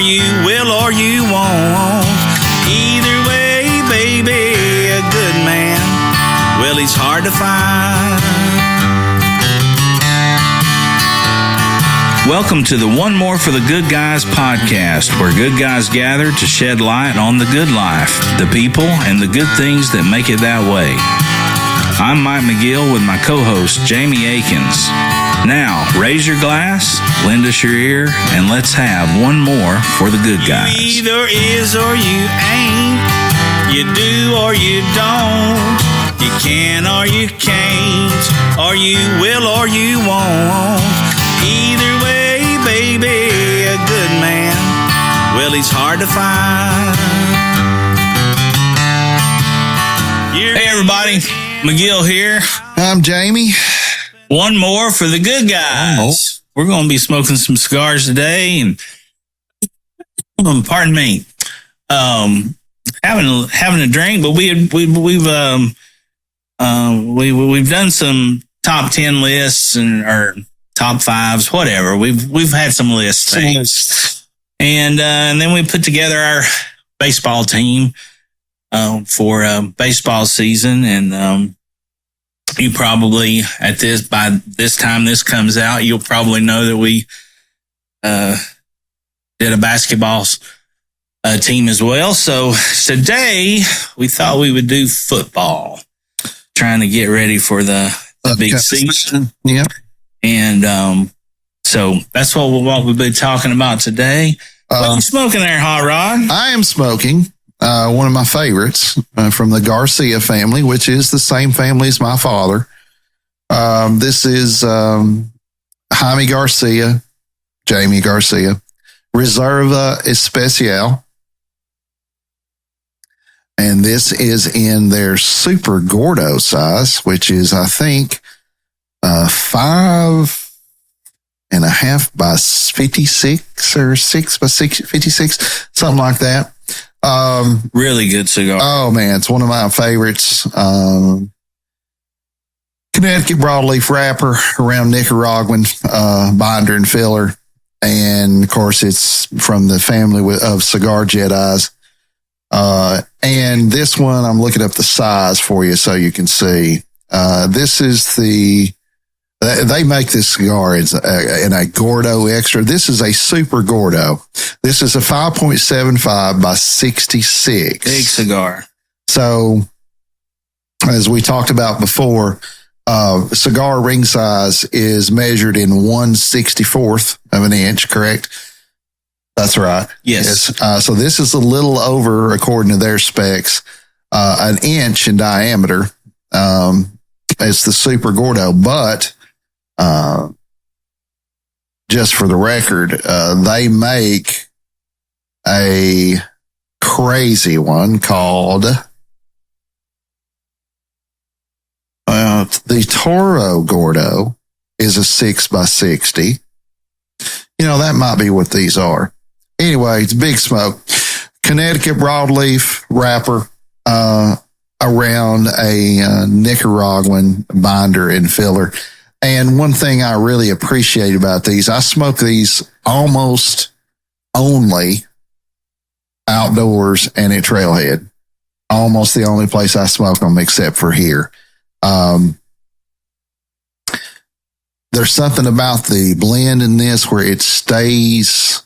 you will or you won't. Either way, baby, a good man, well, he's hard to find. Welcome to the One More for the Good Guys podcast, where good guys gather to shed light on the good life, the people, and the good things that make it that way. I'm Mike McGill with my co-host, Jamie Akins. Now, raise your glass, lend us your ear, and let's have one more for the good guys. You either is or you ain't. You do or you don't. You can or you can't. Or you will or you won't. Either way, baby, a good man, well, he's hard to find. Hey, everybody. McGill here. I'm Jamie. One more for the good guys. We're going to be smoking some cigars today, and pardon me, having a drink. But we've done some top 10 lists or top fives, whatever. We've had some lists, and then we put together our baseball team for baseball season, and you probably by this time this comes out, you'll probably know that we did a basketball team as well. So today we thought we would do football, trying to get ready for the big season. Yeah. And so that's what we'll be talking about today. What are you smoking there, Hot Rod? I am smoking one of my favorites from the Garcia family, which is the same family as my father. This is Jaime Garcia, Jamie Garcia, Reserva Especial. And this is in their Super Gordo size, which is, I think, 5.5 by 56 or 6 by 56, something like that. Really good cigar. Oh man, it's one of my favorites. Connecticut broadleaf wrapper around Nicaraguan binder and filler, and of course it's from the family of Cigar Jedis. And this one, I'm looking up the size for you so you can see. This is they make this cigar in a Gordo Extra. This is a Super Gordo. This is a 5.75 by 66. Big cigar. So, as we talked about before, cigar ring size is measured in 1/64th of an inch, correct? That's right. Yes. So this is a little over, according to their specs, an inch in diameter. It's the Super Gordo, but just for the record, they make a crazy one called the Toro Gordo is a 6 by 60. You know, that might be what these are. Anyway, it's big smoke. Connecticut broadleaf wrapper around a Nicaraguan binder and filler. And one thing I really appreciate about these, I smoke these almost only outdoors and at Trailhead. Almost the only place I smoke them except for here. There's something about the blend in this where it stays.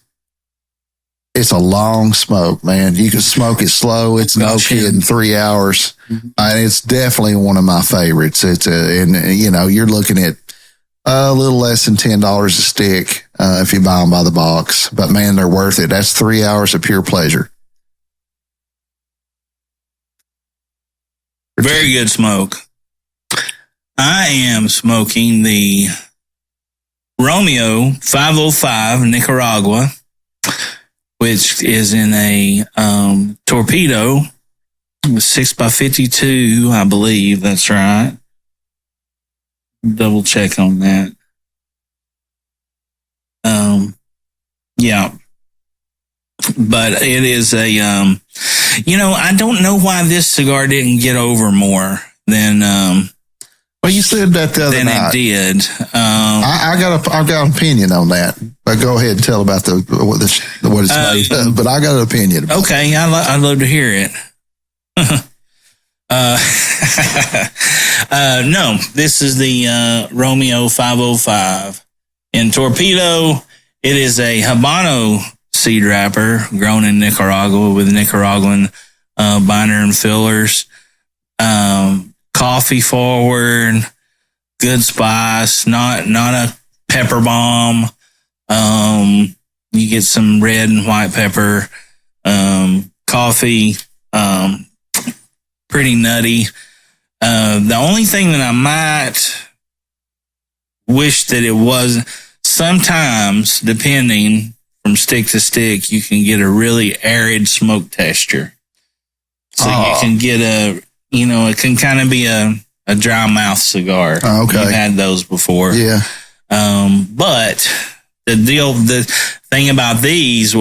It's a long smoke, man. You can smoke it slow. It's no kidding, 3 hours. Mm-hmm. And it's definitely one of my favorites. And you know, you're looking at a little less than $10 a stick if you buy them by the box. But man, they're worth it. That's 3 hours of pure pleasure. Very good smoke. I am smoking the Romeo 505 Nicaragua, which is in a torpedo, 6 by 52, I believe. That's right. Double check on that. Yeah. But it is a, I don't know why this cigar didn't get over more than, well, you said that the other night. It did. I I've got an opinion on that. But go ahead and tell about what it's made of. But I got an opinion about okay, I'd love to hear it. No, this is the Romeo 505 in Torpedo. It is a Habano seed wrapper grown in Nicaragua with Nicaraguan binder and fillers. Coffee forward, good spice, not a pepper bomb. You get some red and white pepper. Coffee, pretty nutty. The only thing that I might wish that it was, sometimes, depending from stick to stick, you can get a really arid smoke texture. So you can get it can kind of be a dry mouth cigar. Okay. You've had those before. Yeah. But the thing about these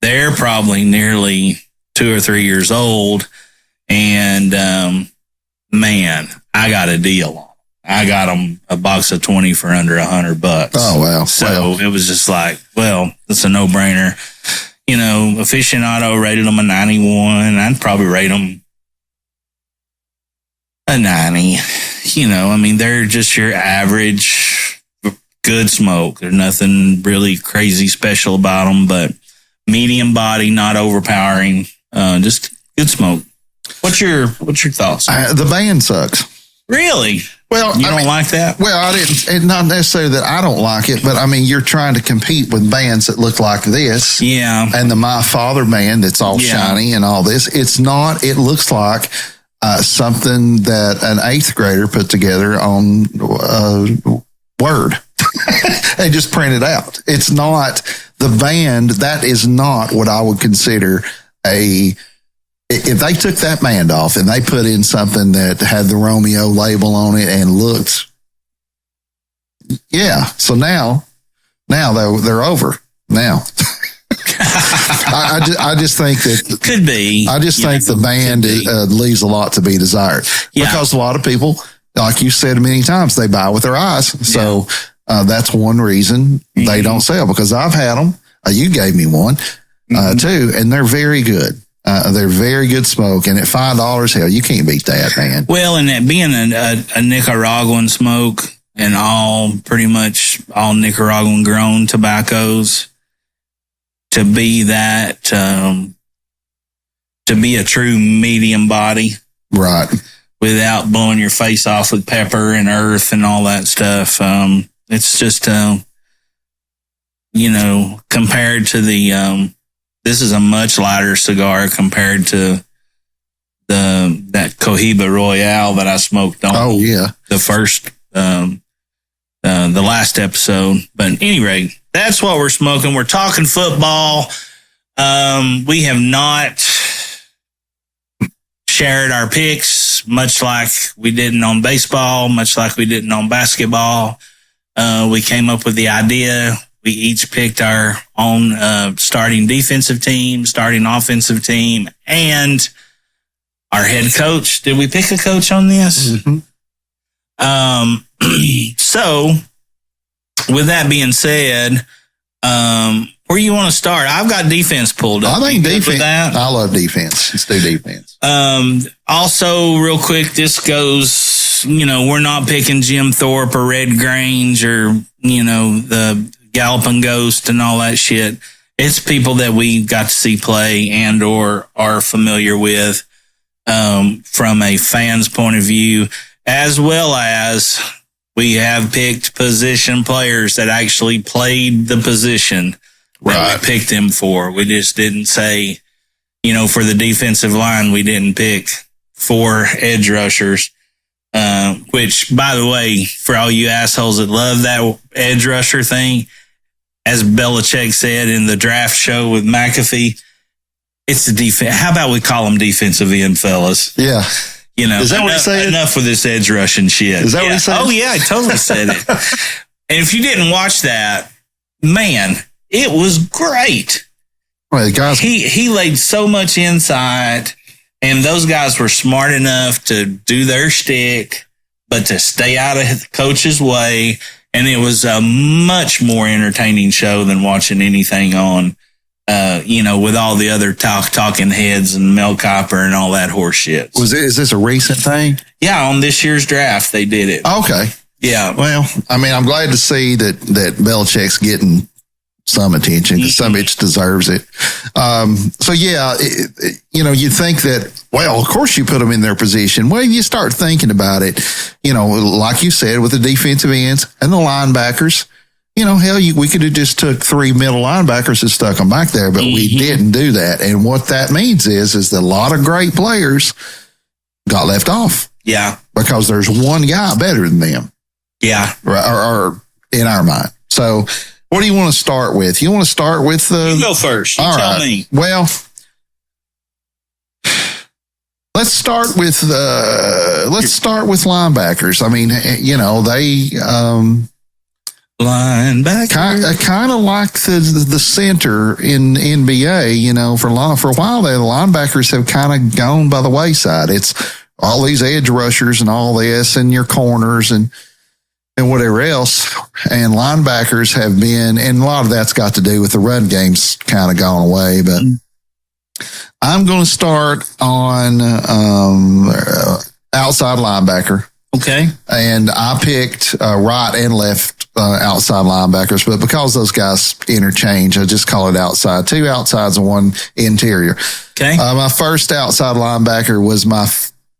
they're probably nearly 2 or 3 years old. And, man, I got a deal on them. I got them a box of 20 for under $100. Oh, wow. So it was just like, well, it's a no brainer. Aficionado rated them a 91. I'd probably rate them a 90. They're just your average good smoke. There's nothing really crazy special about them, but medium body, not overpowering, just good smoke. What's your thoughts? The band sucks. Really? Well, you don't like that? Well, I didn't. It's not necessarily that I don't like it, but you're trying to compete with bands that look like this. Yeah. And the My Father band that's all shiny and all this. It's not. It looks like something that an 8th grader put together on Word and just printed out. It's not the band. That is not what I would consider if they took that band off and they put in something that had the Romeo label on it and looked, so now they're over now. I just think that could be. I just think the band leaves a lot to be desired because a lot of people, like you said many times, they buy with their eyes. So that's one reason they don't sell, because I've had them. You gave me one too, and they're very good. They're very good smoke, and at $5, hell, you can't beat that, man. Well, and that being a Nicaraguan smoke and pretty much all Nicaraguan grown tobaccos, to be that, to be a true medium body, right, without blowing your face off with pepper and earth and all that stuff. It's just, compared to this is a much lighter cigar compared to that Cohiba Royale that I smoked on. Oh yeah, the first, the last episode. But at any rate, that's what we're smoking. We're talking football. We have not shared our picks, much like we didn't on baseball, much like we didn't on basketball. We came up with the idea. We each picked our own starting defensive team, starting offensive team, and our head coach. Did we pick a coach on this? Mm-hmm. So, with that being said, where you want to start? I've got defense pulled up. I think defense. I love defense. Let's do defense. Also, real quick, this goes, we're not picking Jim Thorpe or Red Grange or, the Galloping Ghost and all that shit. It's people that we got to see play and or are familiar with from a fan's point of view, as well as we have picked position players that actually played the position that we picked them for. We just didn't say, for the defensive line, we didn't pick 4 edge rushers. Which, by the way, for all you assholes that love that edge rusher thing, as Belichick said in the draft show with McAfee, it's the defense. How about we call them defensive end, fellas? Yeah. Is that what he said? Enough with this edge rushing shit. Is that what he said? Oh, yeah, I totally said it. And if you didn't watch that, man, it was great. Well, guys, he laid so much insight, and those guys were smart enough to do their shtick but to stay out of the coach's way. And it was a much more entertaining show than watching anything on, with all the other talking heads and Mel Kiper and all that horse shit. Is this a recent thing? Yeah, on this year's draft, they did it. Okay. Yeah. Well, I mean, I'm glad to see that Belichick's getting some attention because some bitch deserves it. So yeah, you think that, well, of course you put them in their position. Well, you start thinking about it, like you said, with the defensive ends and the linebackers, hell, we could have just took 3 middle linebackers and stuck them back there, but we didn't do that. And what that means is that a lot of great players got left off. Yeah. Because there's one guy better than them. Yeah. Or in our mind. So, what do you want to start with? You want to start with you go first. You tell me. Well, let's start with linebackers. I mean, they linebacker kind of like the center in NBA. For a while there, the linebackers have kind of gone by the wayside. It's all these edge rushers and all this, and your corners and whatever else. And linebackers have been, and a lot of that's got to do with the run game's kind of gone away. But I'm going to start on outside linebacker. Okay. And I picked right and left outside linebackers, but because those guys interchange, I just call it outside. 2 outsides and 1 interior. Okay. My first outside linebacker was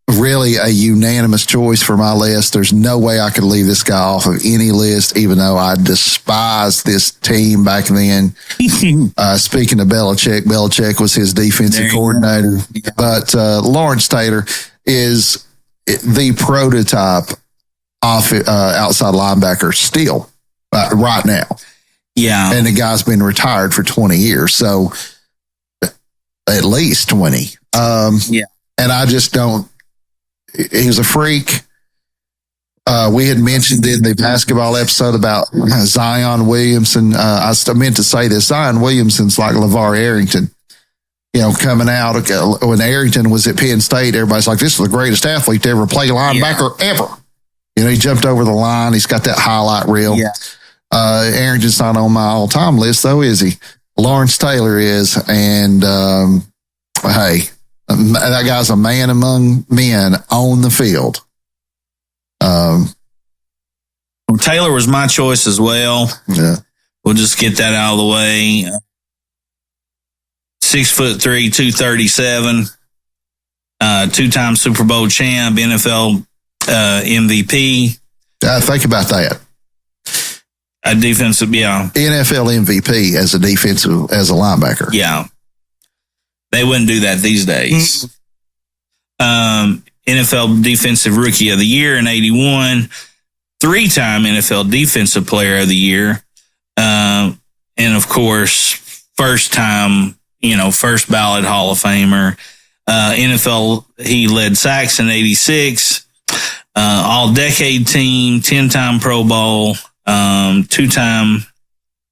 really a unanimous choice for my list. There's no way I could leave this guy off of any list, even though I despised this team back then. Speaking of Belichick was his defensive coordinator. Yeah. But Lawrence Taylor is the prototype outside linebacker still right now. Yeah. And the guy's been retired for 20 years. So at least 20. Yeah. And I just don't. He was a freak. We had mentioned in the basketball episode about Zion Williamson. I meant to say this. Zion Williamson's like LeVar Arrington. Coming out when Arrington was at Penn State, everybody's like, this is the greatest athlete to ever play linebacker ever. He jumped over the line. He's got that highlight reel. Yeah. Arrington's not on my all-time list, though, is he? Lawrence Taylor is. And, hey, that guy's a man among men on the field. Taylor was my choice as well. Yeah. We'll just get that out of the way. 6'3", 237, 2-time Super Bowl champ, NFL MVP. Think about that. A defensive, yeah. NFL MVP as a linebacker. Yeah. They wouldn't do that these days. NFL Defensive Rookie of the Year in 81, 3-time NFL Defensive Player of the Year. And of course, first ballot Hall of Famer. NFL, he led sacks in 86, all decade team, 10-time Pro Bowl, 2-time,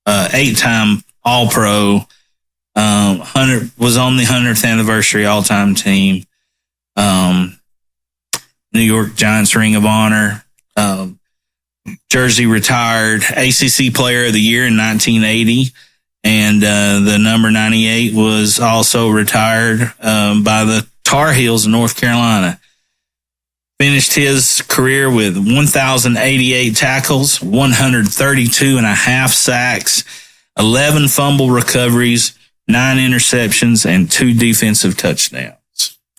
8-time All Pro. 100 was on the 100th anniversary all-time team. New York Giants Ring of Honor. Jersey retired. ACC Player of the Year in 1980. And the number 98 was also retired by the Tar Heels of North Carolina. Finished his career with 1,088 tackles, 132 and a half sacks, 11 fumble recoveries, 9 interceptions, and 2 defensive touchdowns.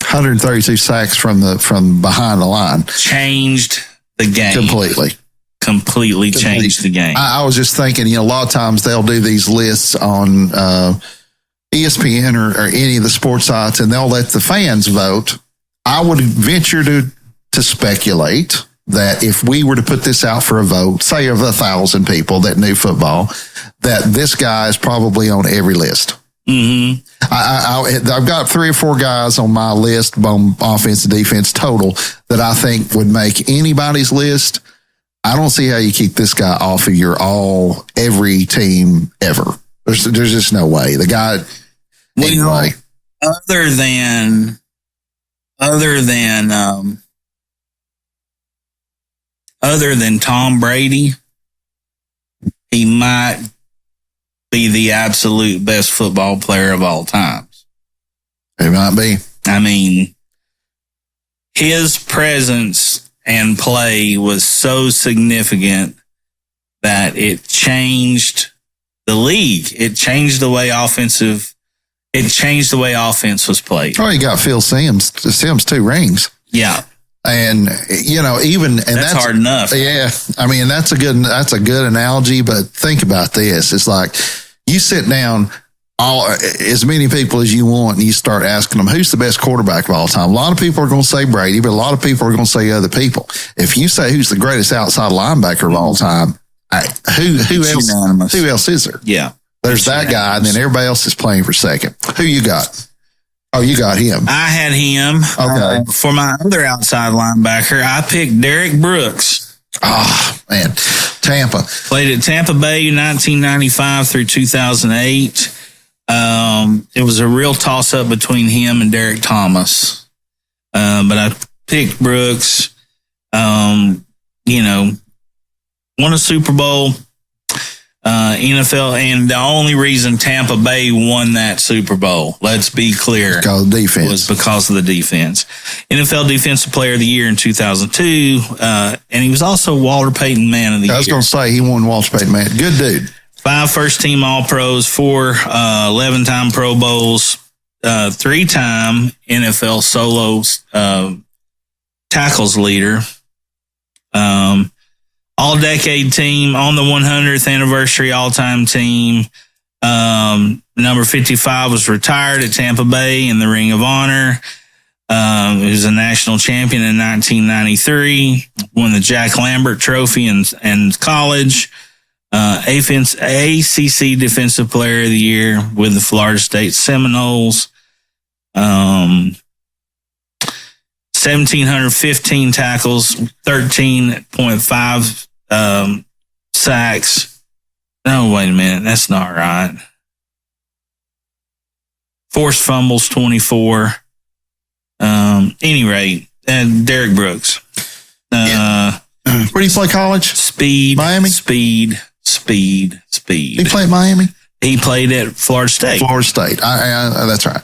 132 sacks from behind the line. Changed the game. Completely changed the game. I was just thinking, a lot of times they'll do these lists on ESPN or any of the sports sites, and they'll let the fans vote. I would venture to speculate that if we were to put this out for a vote, say of 1,000 people that knew football, that this guy is probably on every list. Mm-hmm. I've got 3 or 4 guys on my list on offense and defense total that I think would make anybody's list. I don't see how you keep this guy off of your every team ever. There's just no way. The guy, anyway. Other than other than Tom Brady, he might be the absolute best football player of all times. It might be. I mean, his presence and play was so significant that it changed the league. It changed the way offense was played. Oh, you got Phil Simms. Simms 2 rings. Yeah. And, that's hard enough. Yeah. I mean, that's a good analogy, but think about this. It's like you sit down as many people as you want and you start asking them, who's the best quarterback of all time? A lot of people are going to say Brady, but a lot of people are going to say other people. If you say who's the greatest outside linebacker of all time, who else is there? Yeah. There's that guy, and then everybody else is playing for second. Who you got? Oh, you got him. I had him. Okay. For my other outside linebacker, I picked Derek Brooks. Oh, man. Tampa. Played at Tampa Bay 1995 through 2008. It was a real toss-up between him and Derek Thomas. But I picked Brooks. Won a Super Bowl. NFL, and the only reason Tampa Bay won that Super Bowl, let's be clear, was because of the defense. NFL Defensive Player of the Year in 2002, and he was also Walter Payton Man of the Year. I was going to say he won Walter Payton Man. Good dude. 5 first-team All-Pros, 4 11-time Pro Bowls, 3-time NFL solo tackles leader. All-decade team, on the 100th anniversary all-time team. Number 55 was retired at Tampa Bay in the Ring of Honor. He was a national champion in 1993. Won the Jack Lambert Trophy in college. ACC Defensive Player of the Year with the Florida State Seminoles. 1,715 tackles, 13.5 sacks. No, wait a minute. That's not right. Forced fumbles, 24. Any rate, Derek Brooks. Where do you play college? Speed. Miami? Speed. He played Miami? He played at Florida State. Florida State. That's right.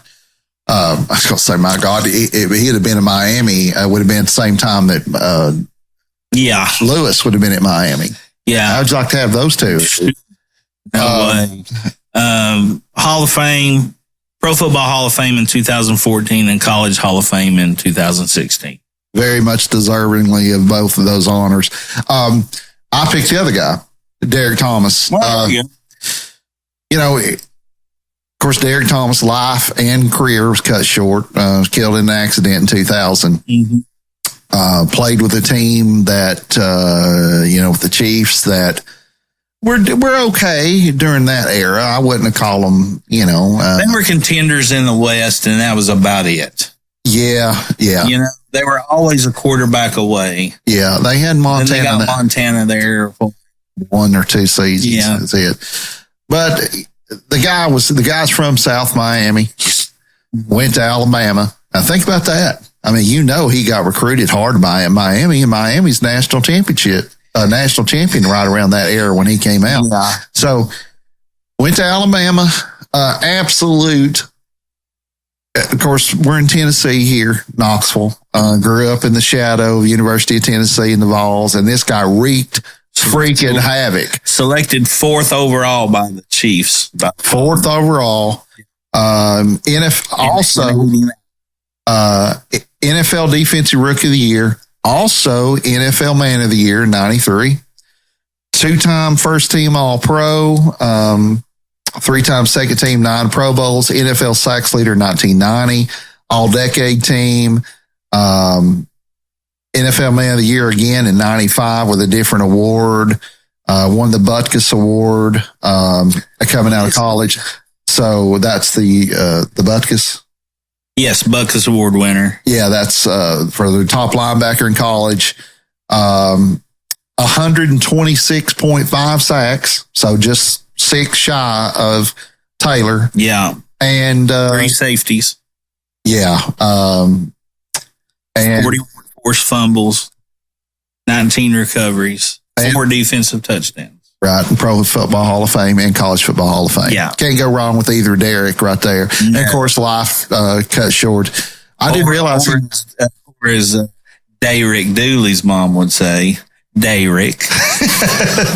I was going to say, my God, if he'd have been in Miami, it would have been at the same time that Lewis would have been at Miami. Yeah. How'd you like to have those two? No way. Hall of Fame, Pro Football Hall of Fame in 2014 and College Hall of Fame in 2016. Very much deservingly of both of those honors. I picked the other guy, Derek Thomas. Of course, Derek Thomas' life and career was cut short. Was killed in an accident in 2000. Mm-hmm. Played with a team that, with the Chiefs that were okay during that era. I wouldn't have called them, they were contenders in the West, and that was about it. Yeah. They were always a quarterback away. Yeah, they had Montana. And they got Montana there for 1 or 2 seasons. Yeah. That's it. But the guy's from South Miami, went to Alabama. Now think about that. I mean, he got recruited hard by Miami, and Miami's national champion right around that era when he came out. Yeah. So went to Alabama, absolute. Of course, we're in Tennessee here, Knoxville. Grew up in the shadow of University of Tennessee in the Vols, and this guy wreaked freaking havoc. Selected 4th overall by the Chiefs. 4th overall. NFL Defensive Rookie of the Year. Also, NFL Man of the Year, 93. 2-time first team All-Pro. 3-time second team, 9 Pro Bowls. NFL sacks leader, 1990. All-decade team. NFL Man of the Year again in 95 with a different award. Won the Butkus Award coming out of college. So that's the Butkus. Yes, Butkus Award winner. Yeah, that's for the top linebacker in college. 126.5 sacks, so just 6 shy of Taylor. Yeah, and 3 safeties. Yeah, and 41 forced fumbles, 19 recoveries, 4 defensive touchdowns. Right, Pro Football Hall of Fame and College Football Hall of Fame. Yeah. Can't go wrong with either Derek right there. No. And, of course, life cut short. I didn't realize or as Derek Dooley's mom would say, Derek.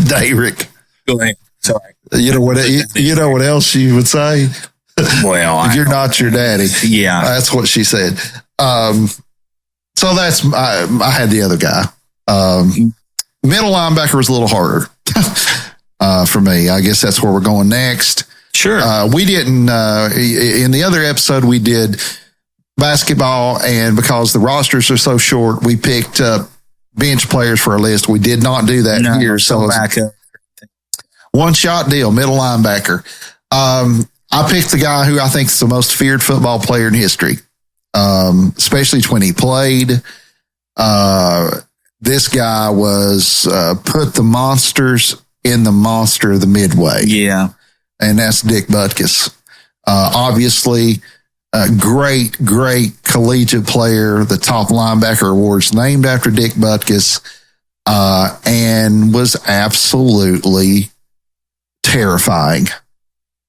Derek. Go ahead. Sorry. You know what else she would say? Well, you're not your daddy. Yeah. That's what she said. So that's, I had the other guy. Middle linebacker was a little harder for me. I guess that's where we're going next. Sure. We didn't, in the other episode, we did basketball, and because the rosters are so short, we picked up bench players for our list. We did not do that here. So back up. One shot deal, middle linebacker. I picked the guy who I think is the most feared football player in history, especially when he played. This guy was put the monsters in the monster of the Midway. Yeah. And that's Dick Butkus. Obviously, a great collegiate player, the top linebacker awards named after Dick Butkus, and was absolutely terrifying.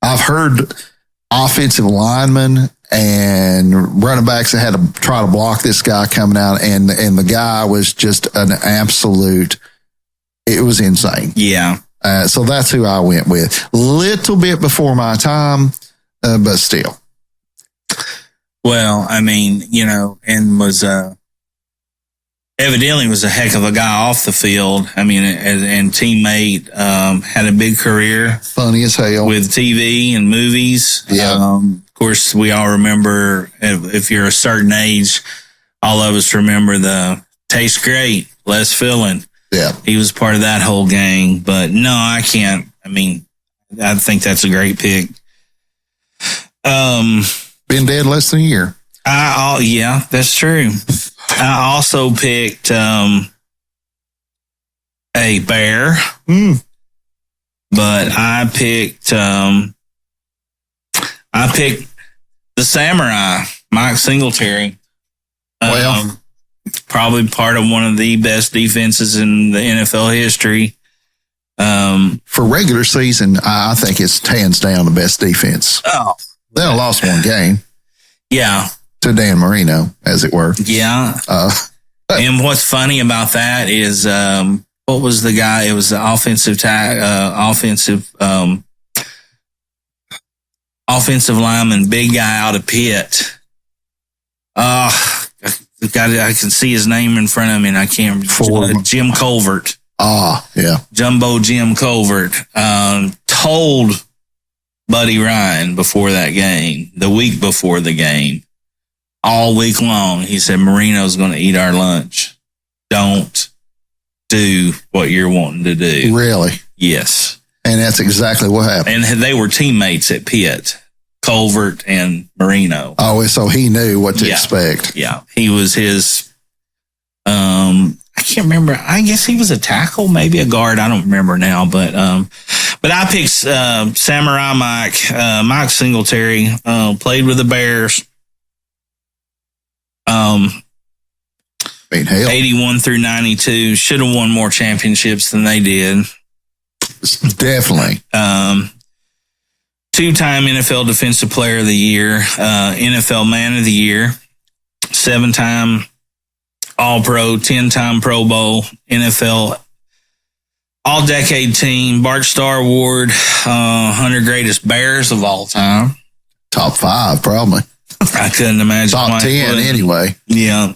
I've heard offensive linemen and running backs that had to try to block this guy coming out, and the guy was just an absolute, it was insane. Yeah. So that's who I went with. Little bit before my time, but still. Well, I mean, and was evidently was a heck of a guy off the field. I mean, and teammate, had a big career. Funny as hell. With TV and movies. Yeah. Of course, we all remember, if you're a certain age, all of us remember the Tastes Great, Les Fillen. Yeah. He was part of that whole gang. But no, I can't. I mean, I think that's a great pick. Been dead less than a year. Yeah, that's true. I also picked a bear, but I picked the Samurai, Mike Singletary. Well, probably part of one of the best defenses in the NFL history. For regular season, I think it's hands down the best defense. Oh, they lost one game. Yeah. To Dan Marino, as it were. Yeah. And what's funny about that is, what was the guy? It was the offensive lineman, big guy out of Pitt. I can see his name in front of me, and I can't remember. Jim Colvert. Yeah. Jumbo Jim Colvert told Buddy Ryan before that game, the week before the game, all week long, he said, Marino's going to eat our lunch. Don't do what you're wanting to do. Really? Yes. And that's exactly what happened. And they were teammates at Pitt, Colvert and Marino. Oh, so he knew what to expect. Yeah. He was his, I can't remember. I guess he was a tackle, maybe a guard. I don't remember now, but I picked Samurai Mike Singletary, played with the Bears. 81 through 92, should have won more championships than they did. Definitely. 2-time NFL Defensive Player of the Year, NFL Man of the Year, 7-time All-Pro, 10-time Pro Bowl, NFL All-Decade Team, Bart Starr Award, 100 Greatest Bears of all time. Top 5, probably. I couldn't imagine. Top 10, anyway. Yeah.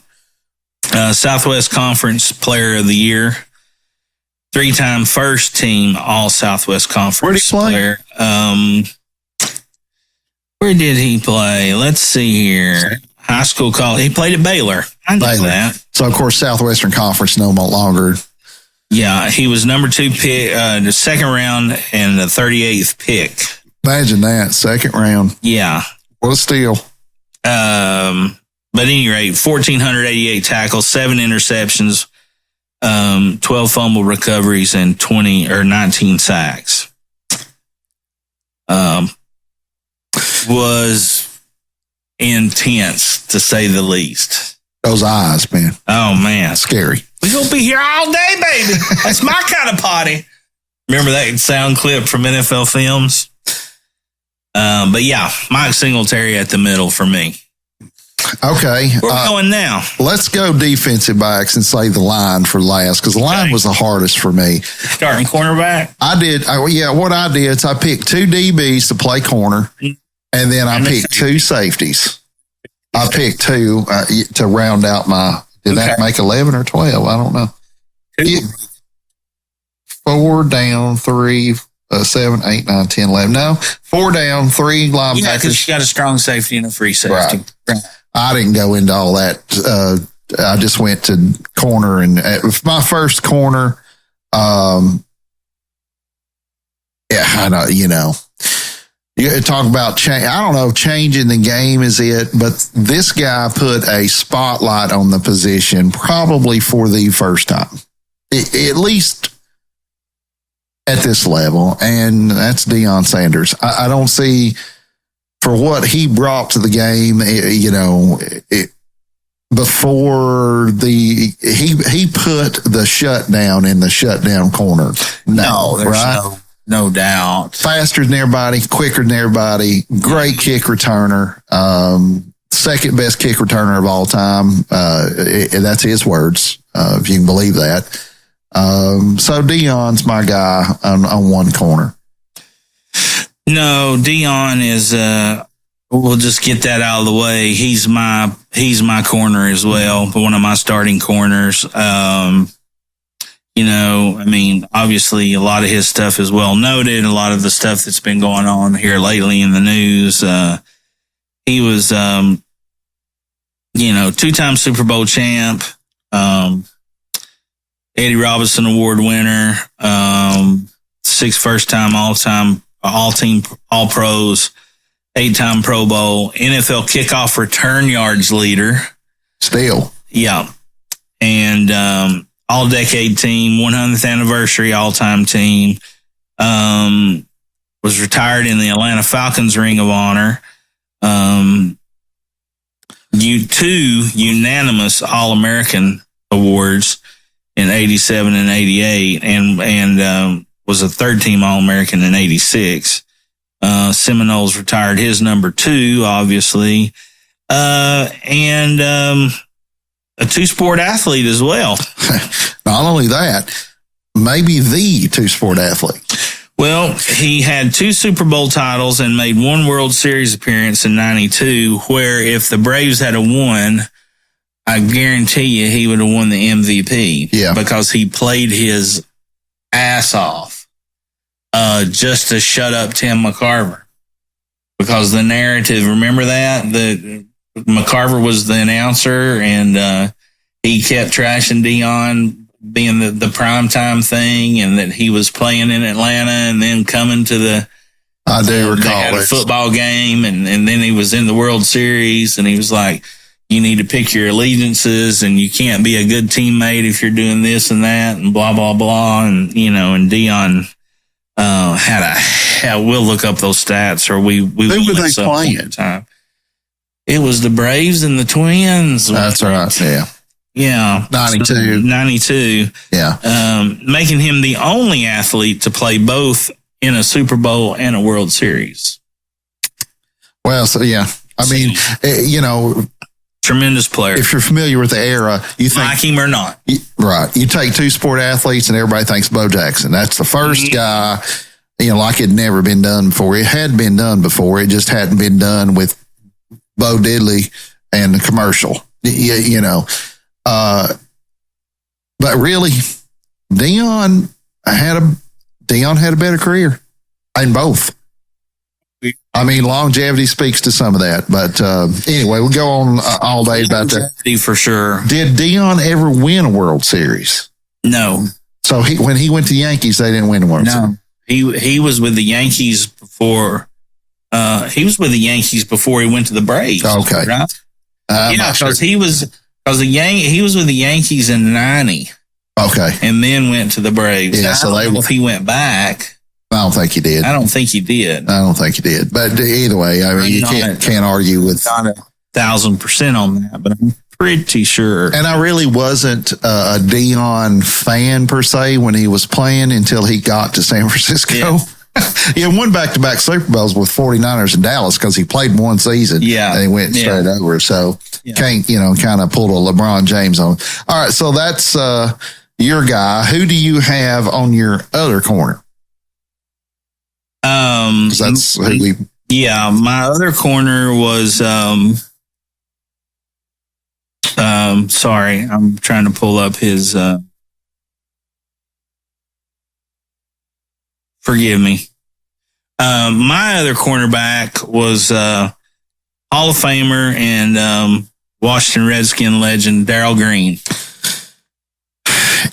Southwest Conference Player of the Year. 3-time first team All Southwest Conference player. Where did he play? Let's see here. High school, college. He played at Baylor. I know that. So, of course, Southwestern Conference no longer. Yeah, he was number 2 pick, the second round, and the 38th pick. Imagine that, second round. Yeah. What a steal. But at any rate, 1,488 tackles, 7 interceptions, 12 fumble recoveries, and 19 sacks. Was intense, to say the least. Those eyes, man. Oh, man. Scary. We're going to be here all day, baby. That's my kind of party. Remember that sound clip from NFL Films? But yeah, Mike Singletary at the middle for me. Okay. Where we going now? Let's go defensive backs and say the line for last, because the line was the hardest for me. Starting cornerback? What I did is I picked 2 DBs to play corner, and then I picked 2 safeties. I picked 2 to round out my, did that make 11 or 12? I don't know. 4 down, 3, 7, 8, 9, 10, 11. No, 4 down, 3 linebackers. Yeah, because you got a strong safety and a free safety. Right. I didn't go into all that. I just went to corner, and my first corner. I know, you talk about change. I don't know, changing the game is it, but this guy put a spotlight on the position probably for the first time, at least at this level, and that's Deion Sanders. I don't see. For what he brought to the game, before he put the shutdown in the shutdown corner. No, there's no doubt. Faster than everybody, quicker than everybody, great kick returner, second best kick returner of all time. And that's his words, if you can believe that. So Deion's my guy on one corner. No, Deion is, we'll just get that out of the way. He's my corner as well, one of my starting corners. Obviously a lot of his stuff is well noted. A lot of the stuff that's been going on here lately in the news. He was, 2-time Super Bowl champ, Eddie Robinson Award winner, 6 first-time all-team, all-pros, 8-time Pro Bowl, NFL kickoff return yards leader. Still. Yeah. And all-decade team, 100th anniversary all-time team. Was retired in the Atlanta Falcons Ring of Honor. 2 unanimous All-American awards in 87 and 88, and was a 3rd-team All-American in 86. Seminoles retired his number 2, obviously. And a 2-sport athlete as well. Not only that, maybe the 2-sport athlete. Well, he had 2 Super Bowl titles and made 1 World Series appearance in 92, where if the Braves had won, I guarantee you he would have won the MVP. Yeah. Because he played his ass off. Just to shut up Tim McCarver, because the narrative, remember that McCarver was the announcer, and he kept trashing Deion being the primetime thing, and that he was playing in Atlanta and then coming to the I do recall they had a football game, and then he was in the World Series, and he was like, you need to pick your allegiances, and you can't be a good teammate if you're doing this and that, and blah blah blah, and and Deion we'll look up those stats, or we who were they playing? Time. It was the Braves and the Twins. That's right. Yeah. Yeah. 92. Yeah. Making him the only athlete to play both in a Super Bowl and a World Series. Well, so yeah. I mean, tremendous player. If you're familiar with the era, you think, like him or not. Right. You take 2-sport athletes and everybody thinks Bo Jackson. That's the first guy, like it had never been done before. It had been done before. It just hadn't been done with Bo Diddley and the commercial, but really, Deion had a better career in both. I mean, longevity speaks to some of that, but anyway, we'll go on all day about that. For sure. Did Deion ever win a World Series? No. So when he went to the Yankees, they didn't win a World Series. He was with the Yankees before. He was with the Yankees before he went to the Braves. Okay, right? Because he was with the Yankees in '90. Okay, and then went to the Braves. Yeah, so if he went back. I don't think he did. I don't think he did. But either way, I mean, you can't argue with 1,000% on that. But pretty sure. And I really wasn't a Dion fan per se when he was playing until he got to San Francisco. Yeah. He won back-to-back Super Bowls with 49ers in Dallas because he played one season. Yeah. And he went straight over. So can't, kind of pull a LeBron James on. All right. So that's your guy. Who do you have on your other corner? 'Cause that's who we. Yeah. My other corner was, sorry, I'm trying to pull up his, forgive me. My other cornerback was Hall of Famer and Washington Redskin legend Darrell Green.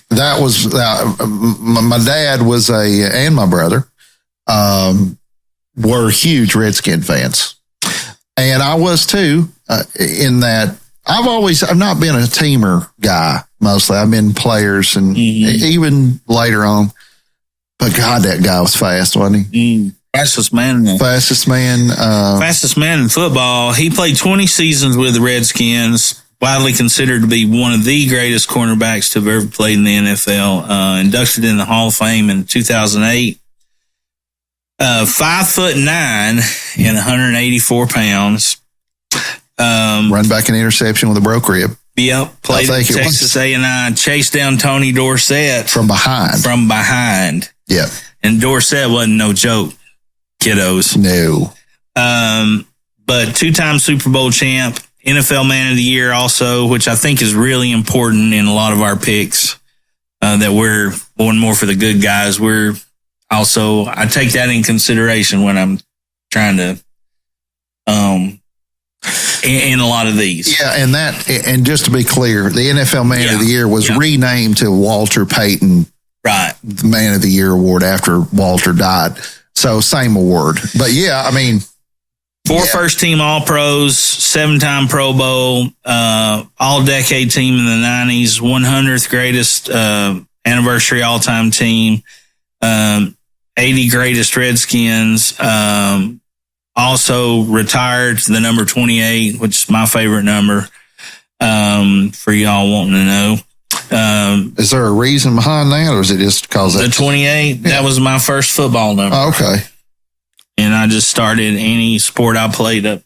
That was my dad was and my brother were huge Redskin fans, and I was too. In that, I've not been a teamer guy. Mostly, I've been players, and even later on. But God, that guy was fast, wasn't he? Fastest man in fastest man in football. He played 20 seasons with the Redskins, widely considered to be one of the greatest cornerbacks to have ever played in the NFL. Inducted in the Hall of Fame in 2008. 5'9" and 184 pounds. Run back an interception with a broke rib. Yep, played at Texas A&I, chased down Tony Dorsett from behind. Yeah, and Dorsett wasn't no joke, kiddos. No. But 2-time Super Bowl champ, NFL Man of the Year also, which I think is really important in a lot of our picks. That we're one more for the good guys. We're also, I take that in consideration when I'm trying to, in a lot of these. Yeah, and just to be clear, the NFL Man of the Year was renamed to Walter Payton, right? The Man of the Year award after Walter died. So same award. But yeah, I mean, 4 first-team All-Pros, 7-time Pro Bowl, all-decade team in the 90s, 100th greatest anniversary all-time team, 80 greatest Redskins. Also retired to the number 28, which is my favorite number, for y'all wanting to know. Is there a reason behind that, or is it just because the 28? That was my first football number. Oh, okay. And I just started any sport I played up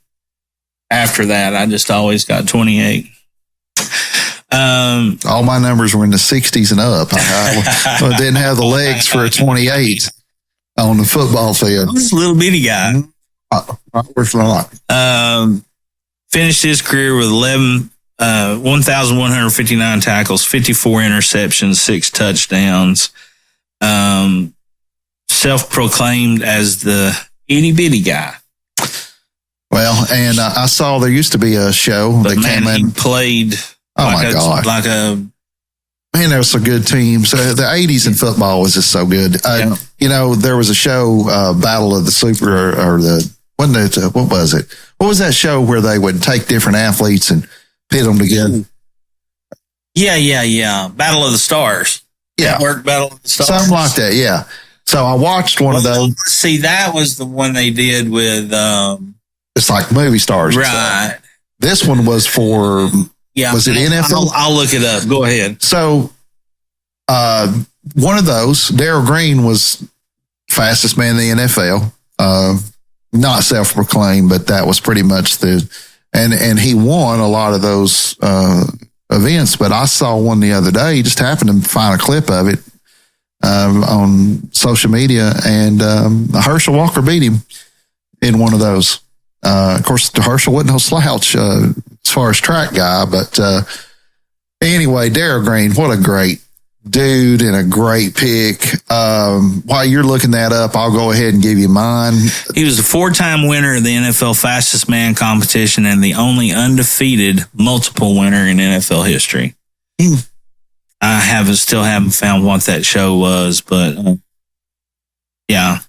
after that. I just always got 28. All my numbers were in the 60s and up. I didn't have the legs for a 28 on the football field. I was a little bitty guy. Finished his career with 1,159 tackles, 54 interceptions, 6 touchdowns. Self-proclaimed as the itty bitty guy. Well, and I saw there used to be a show that came in. He played. My God! Man, there were some good teams. The 80s in football was just so good. There was a show, Battle of the Super, or the. What was it? What was that show where they would take different athletes and pit them together? Yeah. Battle of the Stars. Yeah. Network Battle of the Stars. Something like that, yeah. So I watched one of those. See, that was the one they did with... it's like movie stars. Right. This one was for... Yeah. Was it NFL? I'll look it up. Go ahead. So one of those, Darrell Green was fastest man in the NFL. Not self-proclaimed, but that was pretty much and he won a lot of those events. But I saw one the other day, just happened to find a clip of it on social media, and Herschel Walker beat him in one of those. Of course, Herschel wasn't no slouch as far as track guy, but anyway, Darrell Green, what a great dude and a great pick. While you're looking that up, I'll go ahead and give you mine. He was a 4-time winner of the NFL Fastest Man competition and the only undefeated multiple winner in NFL history. I still haven't found what that show was, but yeah.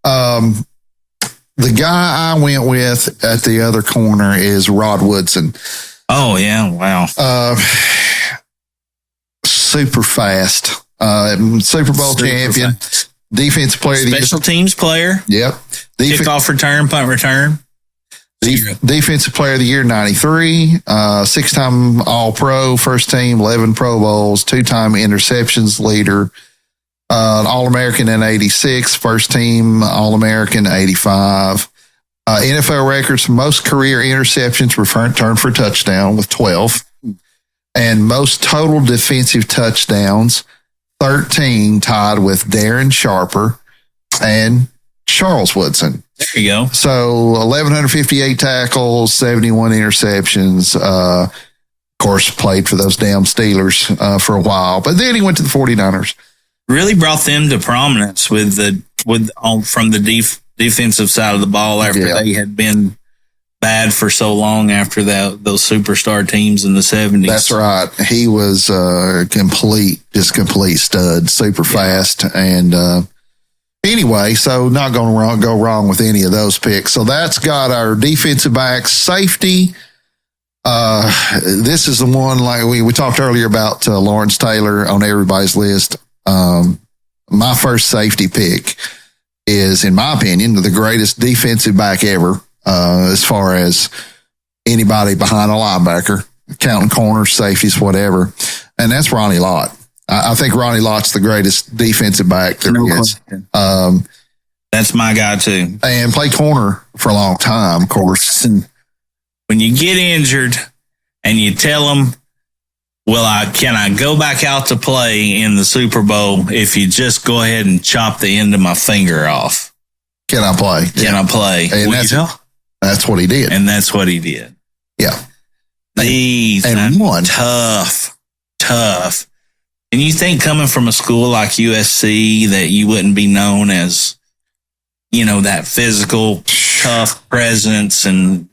The guy I went with at the other corner is Rod Woodson. Oh yeah, wow. Super fast. Super Bowl champion. Fast. Defensive player. Special teams player. Yep. Kickoff return, punt return. Defensive Player of the Year, 93. 6-time All-Pro, first team, 11 Pro Bowls, 2-time interceptions leader. All-American in 86, first team All-American 85. NFL records, most career interceptions returned for touchdown with 12. And most total defensive touchdowns, 13, tied with Darren Sharper and Charles Woodson. There you go. So 1,158 tackles, 71 interceptions. Of course, played for those damn Steelers for a while. But then he went to the 49ers. Really brought them to prominence from the defensive side of the ball after they had been bad for so long after those superstar teams in the 70s. That's right. He was complete stud, super fast. And anyway, so not going to go wrong with any of those picks. So that's got our defensive backs. Safety. This is the one, like we talked earlier about Lawrence Taylor on everybody's list. My first safety pick is, in my opinion, the greatest defensive back ever, as far as anybody behind a linebacker, counting corners, safeties, whatever. And that's Ronnie Lott. I think Ronnie Lott's the greatest defensive back there is. That's my guy too. And played corner for a long time, of course. And when you get injured and you tell them, well, can I go back out to play in the Super Bowl if you just go ahead and chop the end of my finger off? Can I play? Can I play? And that's what he did. And that's what he did. Yeah. And won. Tough. And you think coming from a school like USC that you wouldn't be known as, that physical, tough presence. And,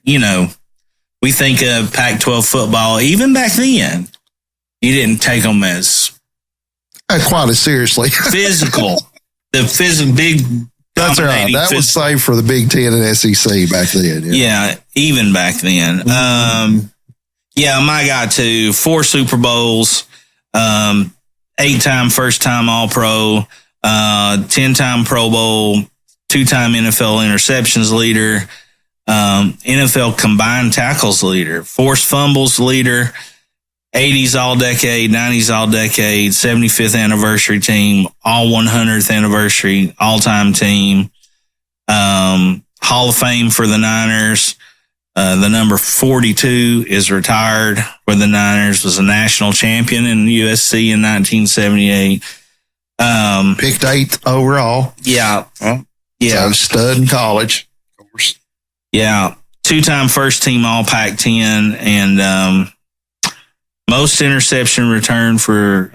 we think of Pac-12 football, even back then. You didn't take them as quite as seriously. Physical. Big. That's right. That was safe for the Big Ten and SEC back then. Yeah, even back then. My guy too. 4 Super Bowls, 8-time first-time All-Pro, 10-time Pro Bowl, 2-time NFL interceptions leader, NFL combined tackles leader, forced fumbles leader, 80s All-Decade, 90s All-Decade, 75th anniversary team, all 100th anniversary, all-time team, Hall of Fame for the Niners. The number 42 is retired for the Niners, was a national champion in USC in 1978. Picked 8th overall. Yeah. So stud in college, of course. Yeah. 2-time first team All Pac-10 and most interception return for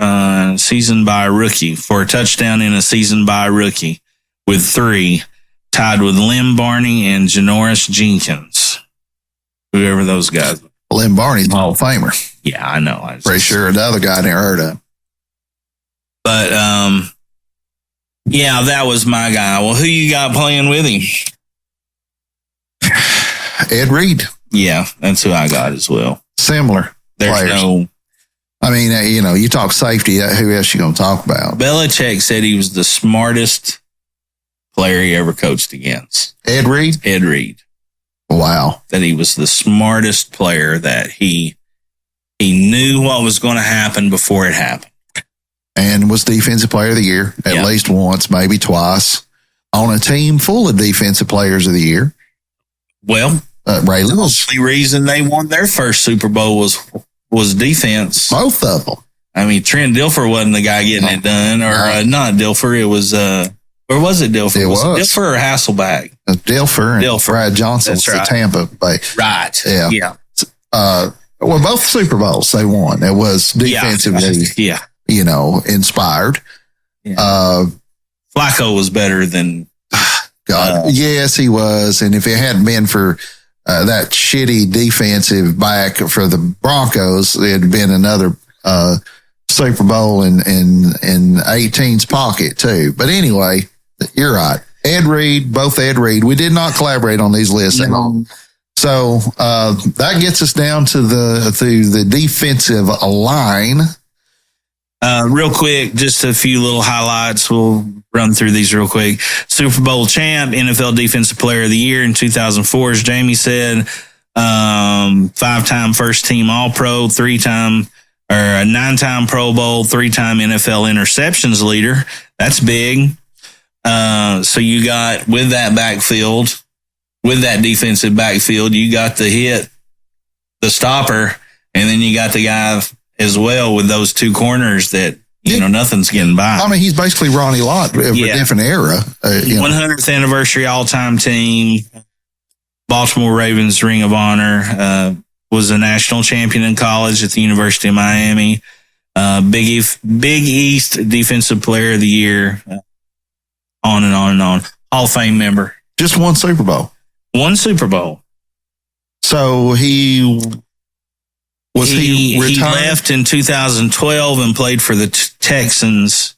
season by a rookie, for a touchdown in a season by a rookie, with 3, tied with Lynn Barney and Janoris Jenkins. Whoever those guys. Lynn Barney's Hall of Famer. Yeah, I know. Pretty sure another guy I never heard of. But, that was my guy. Well, who you got playing with him? Ed Reed. Yeah, that's who I got as well. Similar. There's players. You talk safety, who else you going to talk about? Belichick said he was the smartest player he ever coached against. Ed Reed? Ed Reed. Wow. That he was the smartest player, that he knew what was going to happen before it happened. And was Defensive Player of the Year at least once, maybe twice, on a team full of Defensive Players of the Year. Well, Ray Lewis. The only reason they won their first Super Bowl was defense. Both of them. I mean, Trent Dilfer wasn't the guy getting it done, or not Dilfer. It was, or was it Dilfer? Was it Dilfer or Hasselbeck? Dilfer and Brad Johnson was the Tampa Bay. Right. Yeah. Both Super Bowls they won. It was defensively, inspired. Yeah. Flacco was better than God. Yes, he was. And if it hadn't been for that shitty defensive back for the Broncos, it had been another Super Bowl in 18's pocket too. But anyway, you're right. Ed Reed, both Ed Reed. We did not collaborate on these lists at all. So that gets us down to the defensive line. Real quick, just a few little highlights. We'll run through these real quick. Super Bowl champ, NFL Defensive Player of the Year in 2004, as Jamie said. 5-time first team All-Pro, 9-time Pro Bowl, 3-time NFL interceptions leader. That's big. So you got, with that backfield, with that defensive backfield, you got the hit, the stopper, and then you got the guy as well with those two corners that, nothing's getting by. I mean, he's basically Ronnie Lott of a different era. 100th anniversary all-time team, Baltimore Ravens Ring of Honor, was a national champion in college at the University of Miami, Big East Defensive Player of the Year, on and on and on. Hall of Fame member. Just one Super Bowl. One Super Bowl. So he retired? He left in 2012 and played for the Texans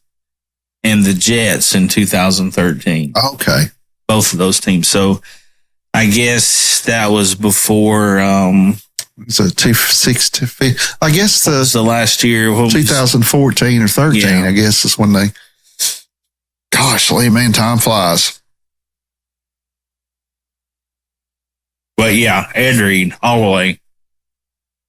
and the Jets in 2013. Okay. Both of those teams. So I guess that was before. So 260. I guess the last year, 2014 or 13. Yeah. I guess is when they. Gosh, man, time flies. But yeah, Ed Reed, all the way.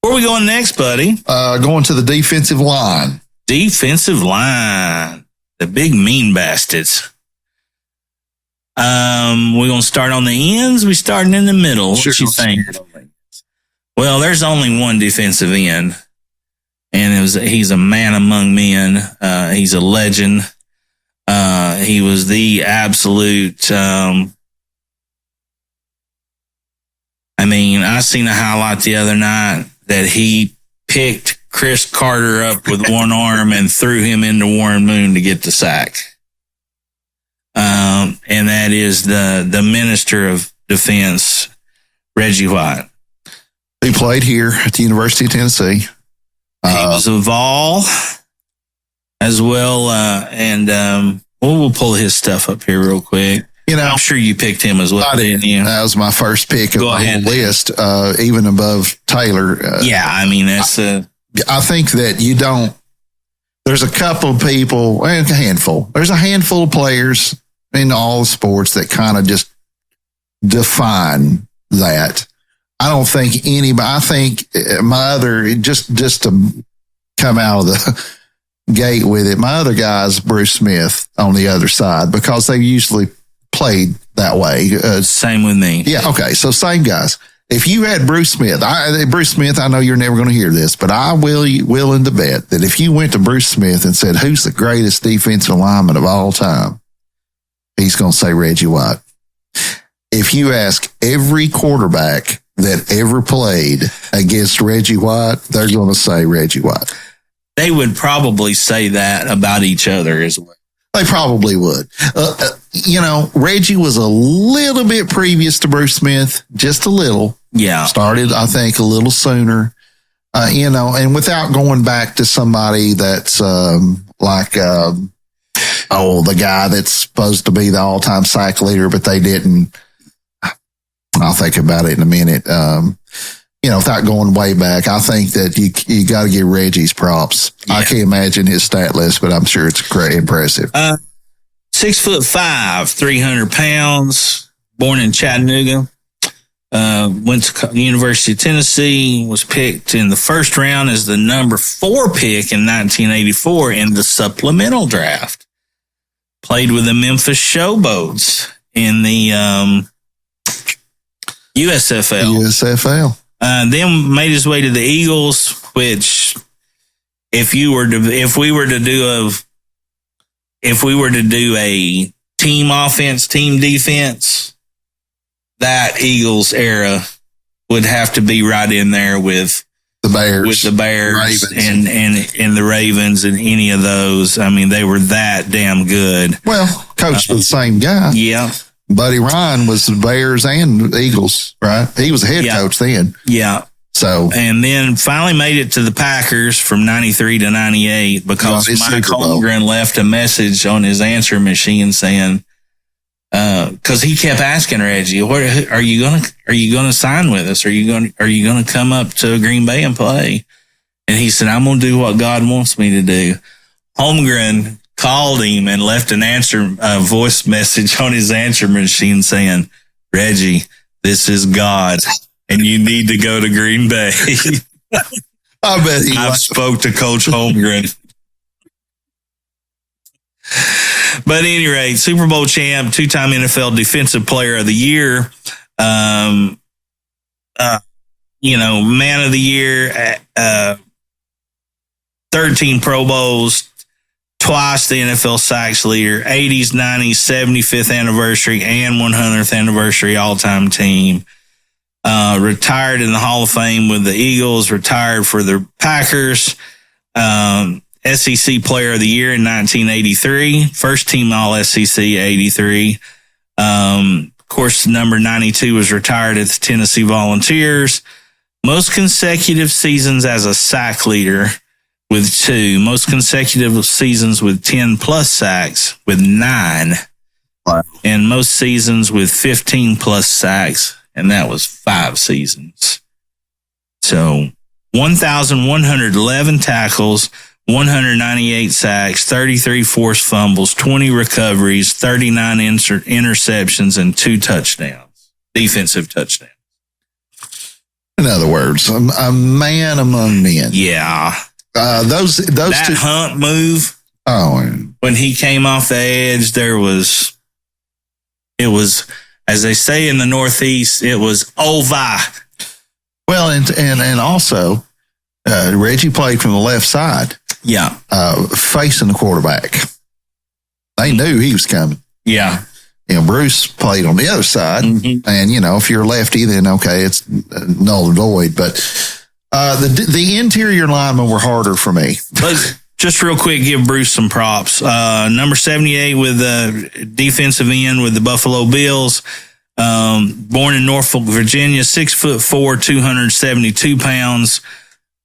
Where are we going next, buddy? Going to the defensive line. Defensive line. The big mean bastards. We're going to start on the ends. We starting in the middle. What you think? Well, there's only one defensive end, and he's a man among men. He's a legend. He was the absolute. I seen a highlight the other night that he picked Chris Carter up with one arm and threw him into Warren Moon to get the sack. And that is the Minister of Defense, Reggie White. He played here at the University of Tennessee. He was a Vol as well. We'll pull his stuff up here real quick. I'm sure you picked him as well. I did. That was my first pick of the whole list, even above Taylor. That's I think that you don't. There's a couple of people, a handful. There's a handful of players in all sports that kind of just define that. I don't think anybody. I think my other just to come out of the gate with it. My other guy is Bruce Smith on the other side because they usually played that way. Same with me. Yeah. Okay. So same guys. If you had Bruce Smith, I know you're never going to hear this, but I willing to bet that if you went to Bruce Smith and said, who's the greatest defensive lineman of all time? He's going to say Reggie White. If you ask every quarterback that ever played against Reggie White, they're going to say Reggie White. They would probably say that about each other as well. They probably would. Reggie was a little bit previous to Bruce Smith, just a little. Yeah. Started, I think, a little sooner. And without going back to somebody that's the guy that's supposed to be the all-time sack leader, but they didn't. I'll think about it in a minute. Without going way back, I think that you got to give Reggie's props. Yeah. I can't imagine his stat list, but I'm sure it's great, impressive. 6'5", 300 pounds, born in Chattanooga, went to University of Tennessee, was picked in the first round as the number 4 pick in 1984 in the supplemental draft. Played with the Memphis Showboats in the USFL. Then made his way to the Eagles, which if we were to do a team offense, team defense, that Eagles era would have to be right in there with the Bears, Ravens. and the Ravens and any of those. They were that damn good. Well, coached with the same guy. Yeah. Buddy Ryan was the Bears and Eagles, right? He was a head coach then. Yeah. So, and then finally made it to the Packers from 93 to 98 because Mike Holmgren left a message on his answer machine saying, because he kept asking Reggie, are you gonna sign with us? Are you gonna come up to Green Bay and play? And he said, I'm gonna do what God wants me to do. Holmgren called him and left a voice message on his answer machine saying, "Reggie, this is God, and you need to go to Green Bay." I bet I've spoke to Coach Holmgren. But at any rate, Super Bowl champ, two-time NFL Defensive Player of the Year, man of the year, 13 Pro Bowls, twice the NFL sacks leader, 80s, 90s, 75th anniversary, and 100th anniversary all-time team. Retired in the Hall of Fame with the Eagles, retired for the Packers, SEC Player of the Year in 1983, first team All-SEC 83. Of course, number 92 was retired at the Tennessee Volunteers. Most consecutive seasons as a sack leader with 2. Most consecutive seasons with 10-plus sacks with 9. Wow. And most seasons with 15-plus sacks, and that was 5 seasons. So 1,111 tackles, 198 sacks, 33 forced fumbles, 20 recoveries, 39 interceptions, and 2 touchdowns, defensive touchdowns. In other words, a man among men. Yeah. Those that two Hunt move. Oh, when he came off the edge, it was, as they say in the Northeast, it was over. Well, and also, Reggie played from the left side. Yeah. Facing the quarterback. They knew he was coming. Yeah. Bruce played on the other side. Mm-hmm. And, if you're a lefty, then okay, it's null and void. But the interior linemen were harder for me. But just real quick, give Bruce some props. Number 78 with the defensive end with the Buffalo Bills. Born in Norfolk, Virginia, 6'4", 272 pounds.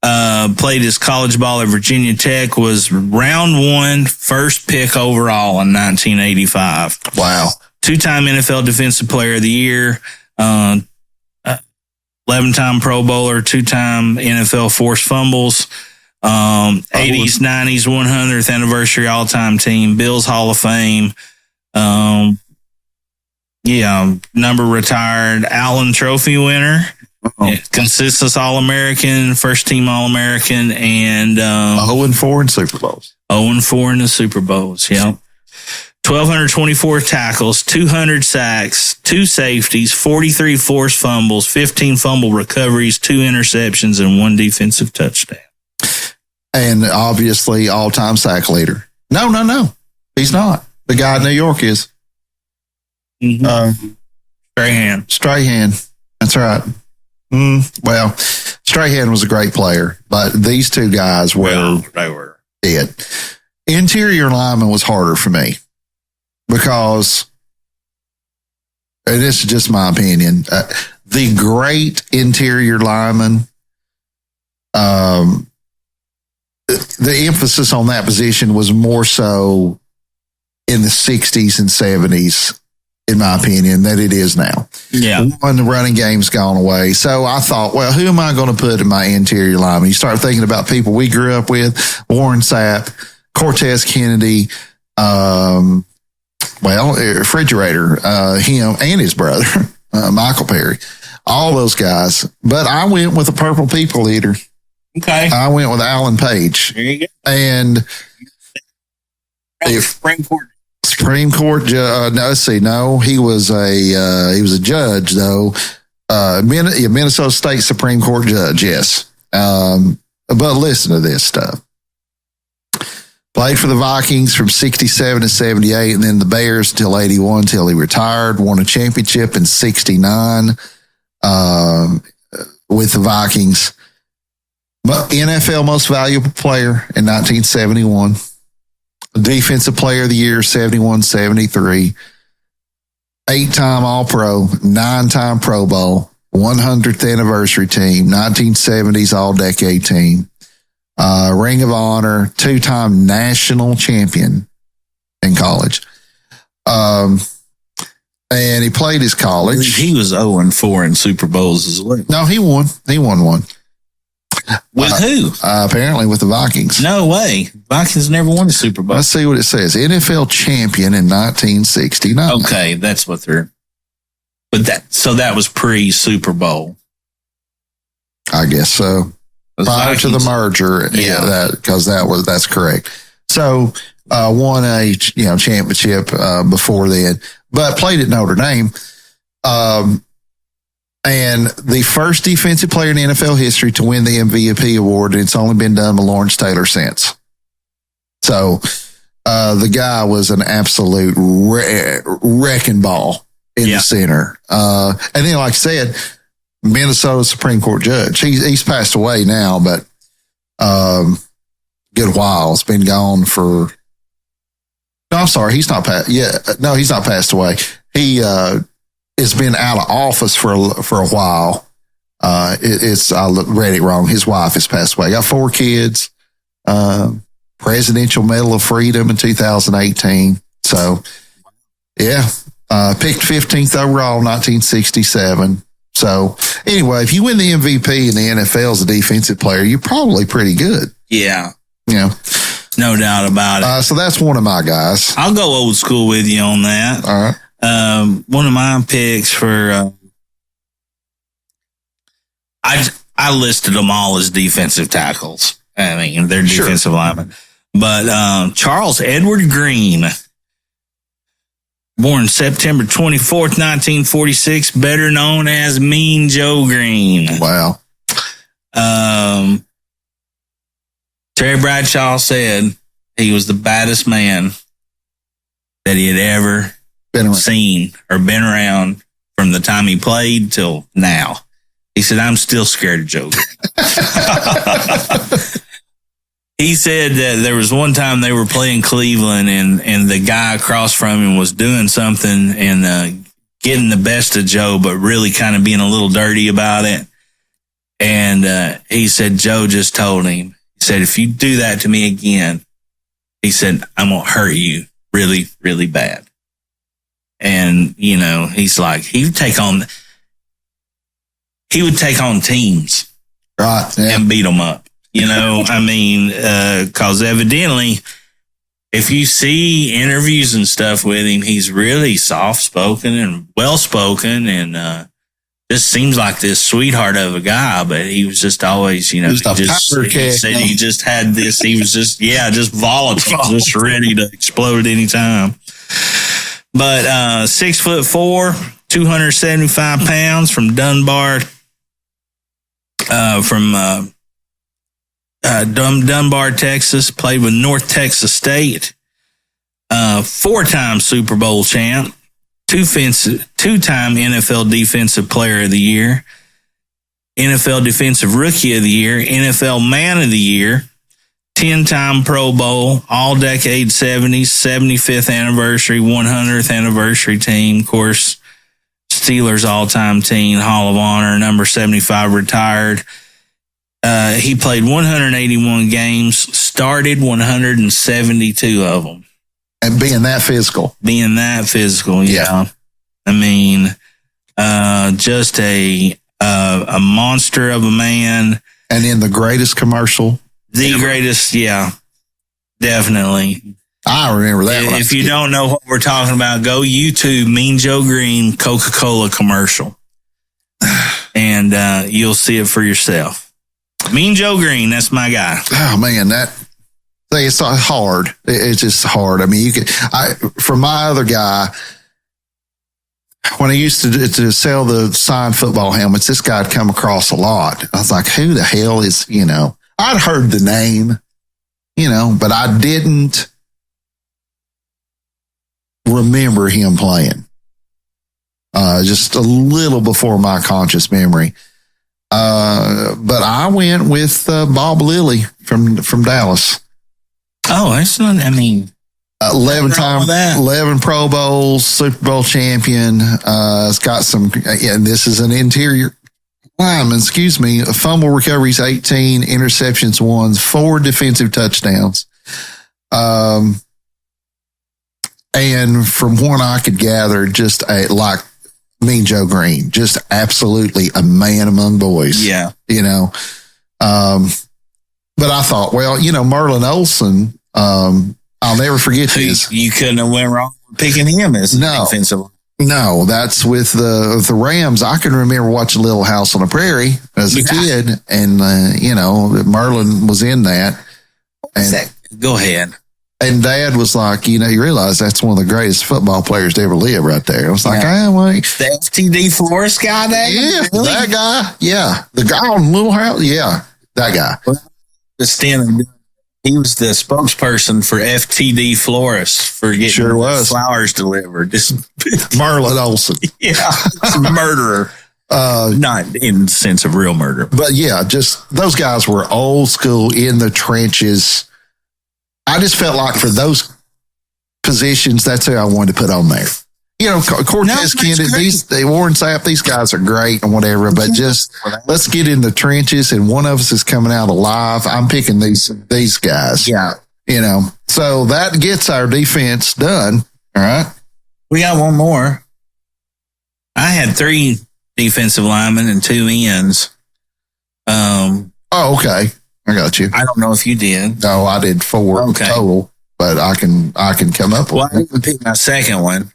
Played his college ball at Virginia Tech, was round 1, first pick overall in 1985. Wow. 2-time NFL Defensive Player of the Year, 11-time Pro Bowler, 2-time NFL forced fumbles, 80s, 90s, 100th anniversary all-time team, Bills Hall of Fame, number retired, Allen Trophy winner. Consistent All-American, first team All-American, and 0-4 in Super Bowls. 0-4 in the Super Bowls, yeah. 1,224 tackles, 200 sacks, 2 safeties, 43 forced fumbles, 15 fumble recoveries, 2 interceptions, and 1 defensive touchdown. And obviously all-time sack leader. No. He's not. The guy in New York is. Mm-hmm. Strahan. That's right. Well, Strahan was a great player, but these two guys were dead. Interior lineman was harder for me because, and this is just my opinion, the great interior lineman, the emphasis on that position was more so in the 60s and 70s, in my opinion, than it is now. Yeah. One, the running game's gone away. So I thought, well, who am I going to put in my interior lineman? You start thinking about people we grew up with, Warren Sapp, Cortez Kennedy, Refrigerator, him and his brother, Michael Perry, all those guys. But I went with the Purple People Eater. Okay. I went with Alan Page. There you go. And Supreme Court judge. No, he was a judge though. Minnesota State Supreme Court judge. Yes. But listen to this stuff. Played for the Vikings from 67 to 78, and then the Bears until 81, till he retired. Won a championship in 69 with the Vikings. But NFL Most Valuable Player in 1971. Defensive Player of the Year, 71-73. 8-time All-Pro, 9-time Pro Bowl, 100th anniversary team, 1970s All-Decade team. Ring of Honor, 2-time national champion in college. And he played his college. He was 0-4 in Super Bowls as well. No, he won. He won one. With who? Apparently with the Vikings. No way. Vikings never won the Super Bowl. Let's see what it says. NFL champion in 1969. Okay, that's what they're. But that was pre-Super Bowl. I guess so. Prior to the merger, that's correct. So won a championship before then, but played at Notre Dame. And the first defensive player in NFL history to win the MVP award, and it's only been done with Lawrence Taylor since. So the guy was an absolute wrecking ball in the center. And then, like I said, Minnesota Supreme Court judge. He's passed away now, but good while. It's been gone for. No, I'm sorry, he's not passed. Yeah, no, he's not passed away. He has been out of office for a while. I read it wrong. His wife has passed away. Got 4 kids. Presidential Medal of Freedom in 2018. So, yeah, picked 15th overall in 1967. So, anyway, if you win the MVP in the NFL as a defensive player, you're probably pretty good. Yeah. Yeah. No doubt about it. So that's one of my guys. I'll go old school with you on that. All right. One of my picks for I listed them all as defensive tackles. I mean, they're defensive linemen. But Charles Edward Green, born September 24th, 1946, better known as Mean Joe Green. Wow. Terry Bradshaw said he was the baddest man that he had ever seen or been around from the time he played till now. He said, I'm still scared of Joe Green. He said that there was one time they were playing Cleveland and the guy across from him was doing something and getting the best of Joe, but really kind of being a little dirty about it. And he said, Joe just told him, he said, if you do that to me again, he said, I'm going to hurt you really, really bad. And, he's like, he would take on teams and beat them up. I mean, cause evidently if you see interviews and stuff with him, he's really soft spoken and well spoken and, just seems like this sweetheart of a guy, but he was just always, he said he just had this, he was just volatile, just ready to explode at any time. But, 6'4", 275 pounds from Dunbar, Dunbar, Texas, played with North Texas State, 4-time Super Bowl champ, 2-time NFL Defensive Player of the Year, NFL Defensive Rookie of the Year, NFL Man of the Year, 10-time Pro Bowl, All-Decade 70s, 75th anniversary, 100th anniversary team, of course, Steelers all-time team, Hall of Honor, number 75 retired. He played 181 games, started 172 of them. And being that physical. Yeah. I mean, just a monster of a man. And in the greatest commercial. Greatest, yeah, definitely. I remember that. If you don't know what we're talking about, go YouTube Mean Joe Green Coca-Cola commercial. And you'll see it for yourself. Mean Joe Green, that's my guy. Oh, man, it's hard. It's just hard. I mean, for my other guy, when I used to sell the signed football helmets, this guy had come across a lot. I was like, who the hell is, I'd heard the name, but I didn't remember him playing. Just a little before my conscious memory. But I went with Bob Lilly from Dallas. Oh, that's not, 11 Pro Bowls, Super Bowl champion. It's got some, and this is an interior lineman, fumble recoveries, 18, interceptions, 1, 4 defensive touchdowns. And from what I could gather, just like Mean Joe Green, just absolutely a man among boys. Yeah. But I thought, well, Merlin Olsen, I'll never forget this. You couldn't have went wrong with picking him as defensive. No, that's with the Rams. I can remember watching Little House on the Prairie as a kid, and Merlin was in that. And go ahead. And Dad was like, you realize that's one of the greatest football players to ever live, right there. I was like, the FTD Flores guy, there. Yeah, really? That guy. Yeah, the guy on Little House. Yeah, that guy. He was the spokesperson for FTD Flores for getting flowers delivered. Merlin Olsen. Yeah, murderer. Not in the sense of real murder. But yeah, just those guys were old school in the trenches. I just felt like for those positions, that's who I wanted to put on there. Cortez Kennedy, Warren Sapp, these guys are great and whatever, but just let's get in the trenches and one of us is coming out alive. I'm picking these guys. Yeah. So that gets our defense done. All right. We got one more. I had 3 defensive linemen and 2 ends. Okay. I got you. I don't know if you did. No, I did 4 total, but I can come up with. Well, I didn't pick my second one.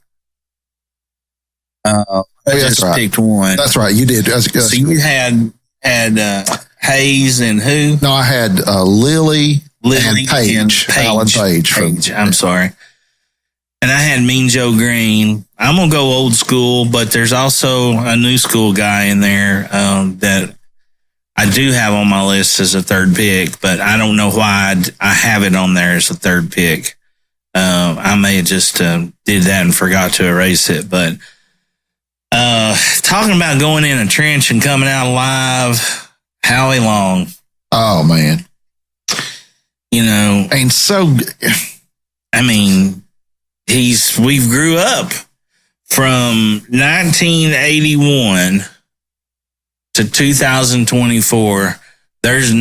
I just picked one. That's right. You did. So you had Hayes and who? No, I had Lily and Page. Alan Page. I'm sorry. And I had Mean Joe Green. I'm going to go old school, but there's also a new school guy in there that I do have on my list as a third pick, but I don't know why I have it on there as a third pick. I may have just did that and forgot to erase it, but talking about going in a trench and coming out alive, Howie Long. Oh, man. And so, I mean, we've grew up from 1981 to 2024. There has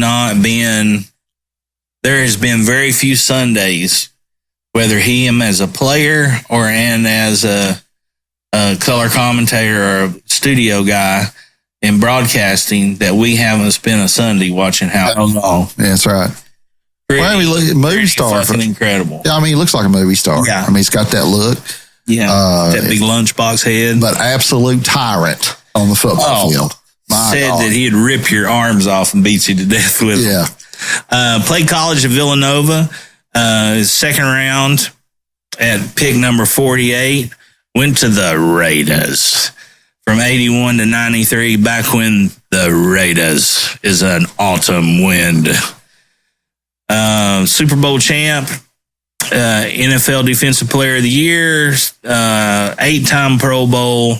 been very few Sundays, whether him as a player or as a color commentator or a studio guy in broadcasting, that we haven't spent a Sunday watching Howie Long. That's right. Movie star. Fucking incredible. Yeah, I mean, he looks like a movie star. Yeah. I mean, he's got that look. Yeah. That big lunchbox head. But absolute tyrant on the football field. That he'd rip your arms off and beat you to death with them. Played college at Villanova. Second round at pick number 48. Went to the Raiders from 81 to 93, back when the Raiders is an autumn wind. Super Bowl champ, NFL Defensive Player of the Year, 8-time Pro Bowl,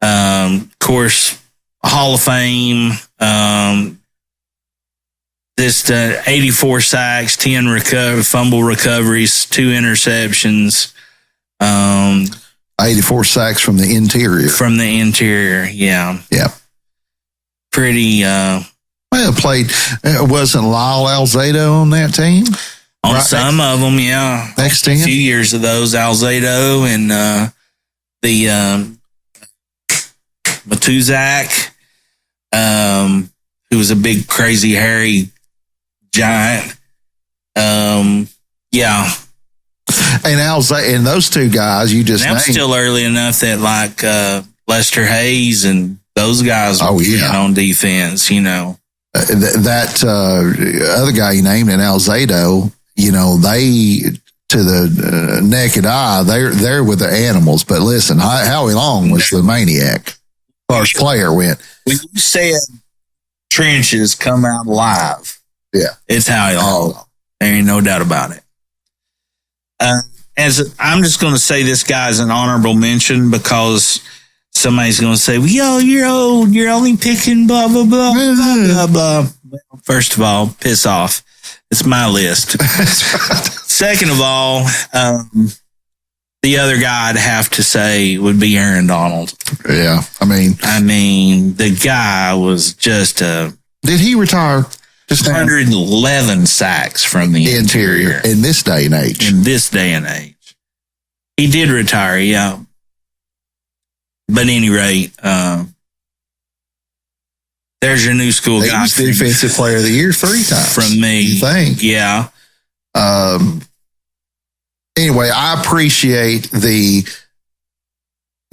of course, Hall of Fame, 84 sacks, 10 fumble recoveries, 2 interceptions. 84 sacks from the interior. From the interior, yeah. Yeah. Pretty... played... wasn't Lyle Alzado on that team? On some of them, yeah. Next to him? A few years of those, Alzado and the Matuzak, who was a big, crazy, hairy giant. Yeah. And those 2 guys you just named. Still early enough that like Lester Hayes and those guys were on defense, That other guy you named in Alzado, they, to the naked eye, they're with the animals. But listen, Howie Long was the maniac. As far as player went. When you said trenches come out alive, it's Howie Long. There ain't no doubt about it. I'm just going to say this guy's an honorable mention because somebody's going to say, well, you're old, you're only picking blah, blah, blah, blah, blah, blah. Well, first of all, piss off. It's my list. Second of all, the other guy I'd have to say would be Aaron Donald. Yeah, I mean, the guy was just did he retire? Just 111 sacks from the interior. In this day and age. He did retire, yeah. But at any rate, There's your new school He guy. was Defensive Player of the Year 3 times. From me. You think? Yeah. Anyway, I appreciate that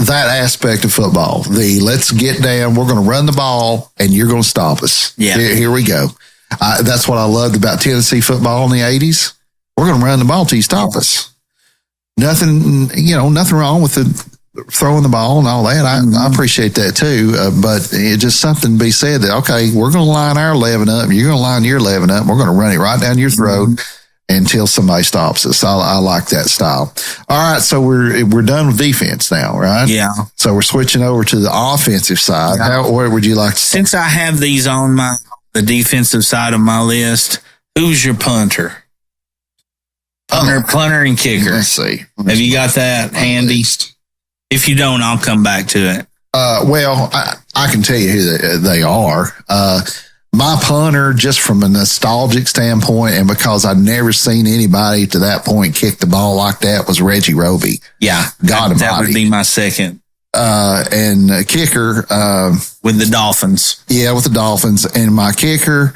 aspect of football. Let's get down. We're going to run the ball, and you're going to stop us. Yeah. Here we go. That's what I loved about Tennessee football in the 80s. We're going to run the ball till you stop us. Nothing wrong with throwing the ball and all that. I appreciate that too. But it's just something to be said that, okay, we're going to line our 11 up. You're going to line your 11 up. We're going to run it right down your throat until somebody stops us. I like that style. All right. So we're done with defense now, right? Yeah. So we're switching over to the offensive side. Yeah. Where would you like to start? Since I have these on the defensive side of my list, who's your punter? Punter and kicker. Let's see. Have you got that handy? If you don't, I'll come back to it. Well, I can tell you who they are. My punter, just from a nostalgic standpoint, and because I've never seen anybody to that point kick the ball like that, was Reggie Roby. Yeah. God that would almighty. be my second. And kicker. With the Dolphins. Yeah, with the Dolphins. And my kicker,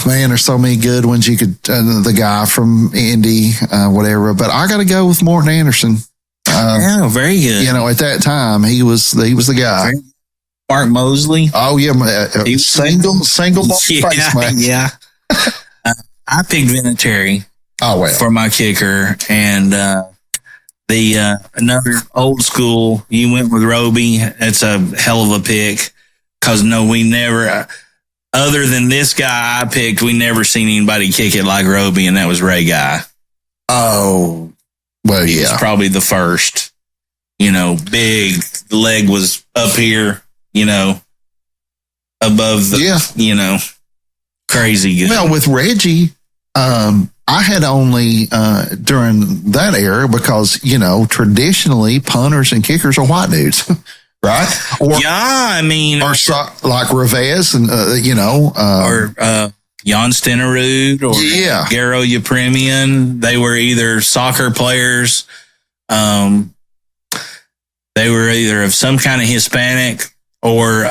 man, there's so many good ones. You could, the guy from Indy, whatever. But I got to go with Morton Anderson. Yeah, very good. You know, at that time, he was the guy. Mark Mosley. Oh yeah, single ball face, man. Yeah. I picked Vinatieri for my kicker, and another old school. You went with Roby. It's a hell of a pick because we never. Other than this guy I picked, we never seen anybody kick it like Roby, and that was Ray Guy. Oh, well, yeah. He's probably the first. Big. The leg was up here, above the, crazy good. Well, with Reggie, I had only during that era because, traditionally punters and kickers are white dudes. Right? Or like Revez and, or Jan Stenerud or Garo Yepremian. They were either soccer players. They were either of some kind of Hispanic or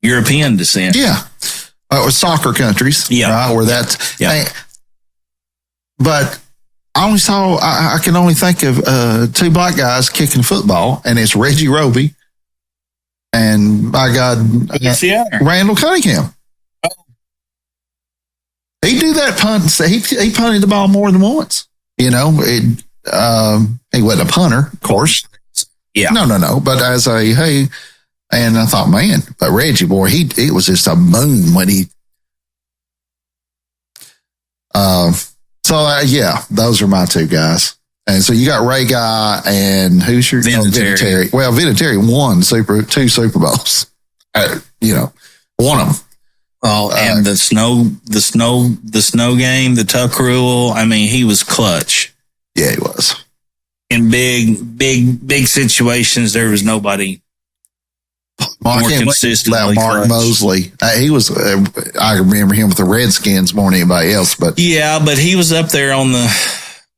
European descent. Yeah. Or soccer countries. Yeah. Right? Where that's, yeah. But I can only think of two black guys kicking football, and it's Reggie Roby and, by God, Randall Cunningham. Oh. He do that punt. He punted the ball more than once. He wasn't a punter, of course. Yeah. No. But as and I thought, man, but Reggie, boy, it was just a boom when he. Those are my two guys. And so you got Ray Guy and who's your Vinatieri. Well, Vinatieri won two Super Bowls. Won them. Well, and the snow game, the tuck rule. I mean, he was clutch. Yeah, he was. In big situations, there was nobody more consistently. Mark Mosley, he was. I remember him with the Redskins more than anybody else. But but he was up there on the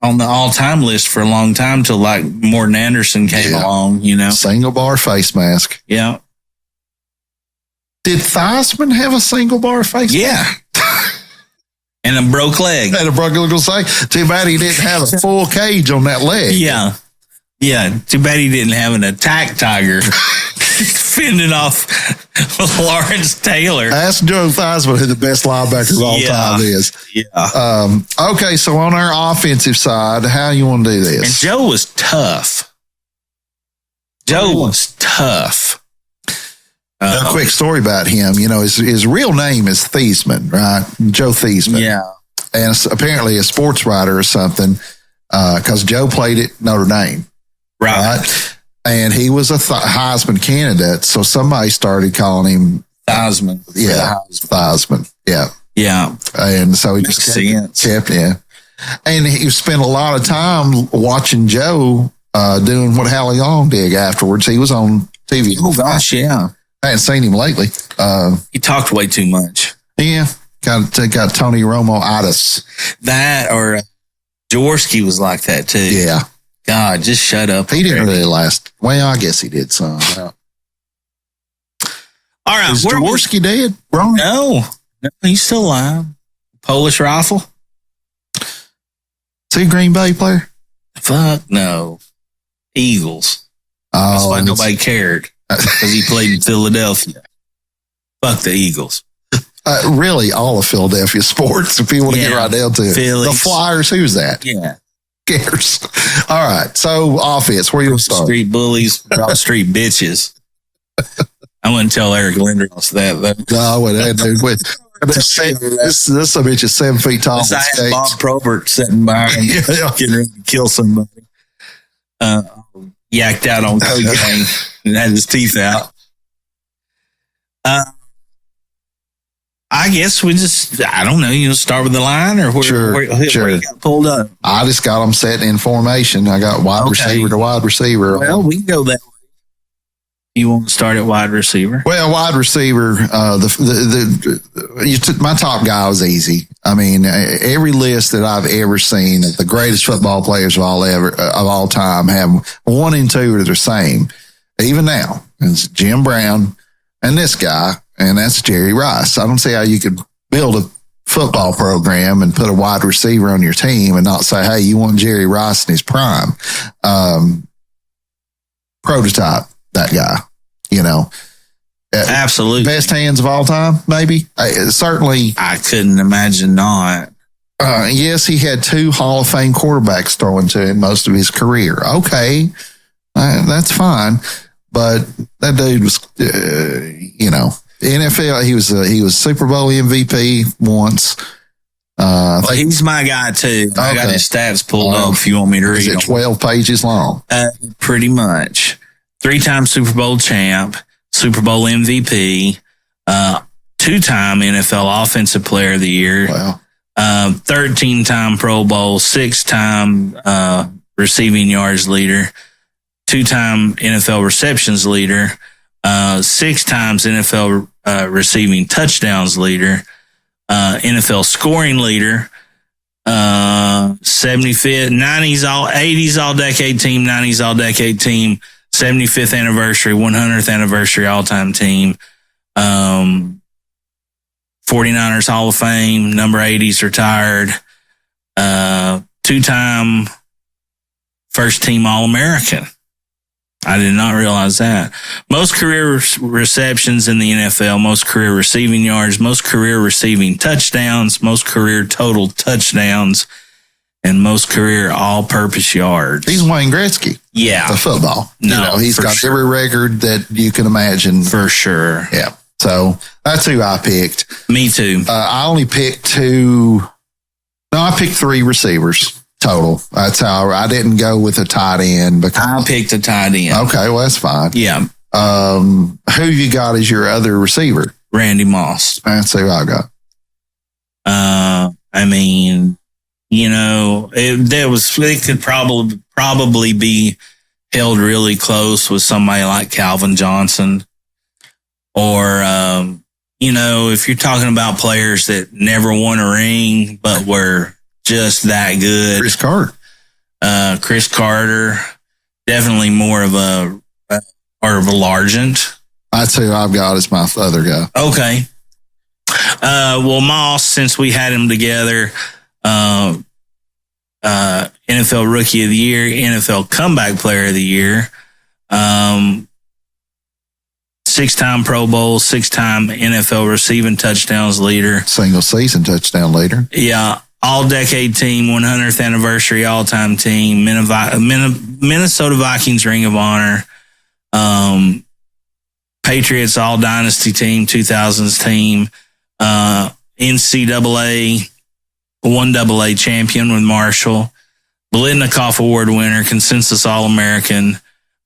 all-time list for a long time till like Morton Anderson came along. Single bar face mask. Yeah. Did Theismann have a single bar face mask? And a broke leg. And a broke leg. Too bad he didn't have a full cage on that leg. Yeah. Yeah. Too bad he didn't have an attack tiger fending off Lawrence Taylor. Ask Joe Theismann who the best linebacker of all time is. Yeah. Okay, so on our offensive side, how you want to do this? And Joe was tough. A quick story about him. His real name is Theismann, right? Joe Theismann. Yeah. And apparently a sports writer or something, because Joe played at Notre Dame. Right. And he was a Heisman candidate. So somebody started calling him Theismann. Yeah. Theismann. Yeah. Yeah. And so he just kept. And he spent a lot of time watching Joe doing what Hallie Long did afterwards. He was on TV. Oh, gosh, yeah. I hadn't seen him lately. He talked way too much. Yeah. Got Tony Romo-itis. That or Jaworski was like that too. Yeah. God, just shut up. He didn't really last. Well, I guess he did some. All right. Is Jaworski dead? Wrong. No, he's still alive. Polish rifle. Is he a Green Bay player? Fuck no. Eagles. That's why nobody cared. Because he played in Philadelphia. Fuck the Eagles. Really, all of Philadelphia sports, if you want to get right down to it. Phillies. The Flyers, who's that? Yeah. Cares. All right. So, offense, where you start? Street bullies, Broad Street bitches. I wouldn't tell Eric Lindros that, though. No, I wouldn't. This bitch is 7 feet tall. I had Bob Probert sitting by him, getting ready to kill somebody. Yacked out on cocaine and had his teeth out. I guess I don't know, start with the line or where you got pulled up? I just got them set in formation. I got wide receiver to wide receiver. Well, we can go that way. You want to start at wide receiver? Well, wide receiver, my top guy was easy. I mean, every list that I've ever seen of the greatest football players of all time have 1 and 2 are the same. Even now, it's Jim Brown and this guy, and that's Jerry Rice. I don't see how you could build a football program and put a wide receiver on your team and not say, hey, you want Jerry Rice in his prime. Prototype, that guy, Absolutely. Best hands of all time, maybe? Certainly. I couldn't imagine not. Yes, he had 2 Hall of Fame quarterbacks throwing to him most of his career. Okay, that's fine. But that dude was, NFL, he was Super Bowl MVP once. He's my guy too. I got his stats pulled up if you want me to read them. 12 pages long? Pretty much. 3-time Super Bowl champ, Super Bowl MVP, 2-time NFL Offensive Player of the Year, Wow. 13-time Pro Bowl, 6-time receiving yards leader, 2-time NFL receptions leader, 6 times NFL receiving touchdowns leader, NFL scoring leader, 75th, 90s, 80s all-decade team, 90s all-decade team, 75th anniversary, 100th anniversary all-time team, 49ers Hall of Fame, number 80s retired, 2-time first-team All-American. I did not realize that. Most career receptions in the NFL, most career receiving yards, most career receiving touchdowns, most career total touchdowns, and most career all-purpose yards. He's Wayne Gretzky. Yeah. The football. No, he's got every record that you can imagine. For sure. Yeah. So that's who I picked. Me too. I only picked 2. No, I picked 3 receivers total. That's how I didn't go with a tight end. Because I picked a tight end. Okay, well, that's fine. Yeah. Who you got as your other receiver? Randy Moss. That's who I got. I mean, it could probably be held really close with somebody like Calvin Johnson. Or, if you're talking about players that never won a ring, but were just that good. Chris Carter. Chris Carter, definitely more of a Largent. That's who I've got as my other guy. Okay. Well, Moss, since we had him together, NFL Rookie of the Year, NFL Comeback Player of the Year, 6-time Pro Bowl, 6-time NFL receiving touchdowns leader. Single season touchdown leader. Yeah. All-decade team, 100th anniversary all-time team, Minnesota Vikings Ring of Honor, Patriots All-Dynasty team, 2000s team, NCAA, 1AA champion with Marshall, Biletnikoff Award winner, Consensus All-American,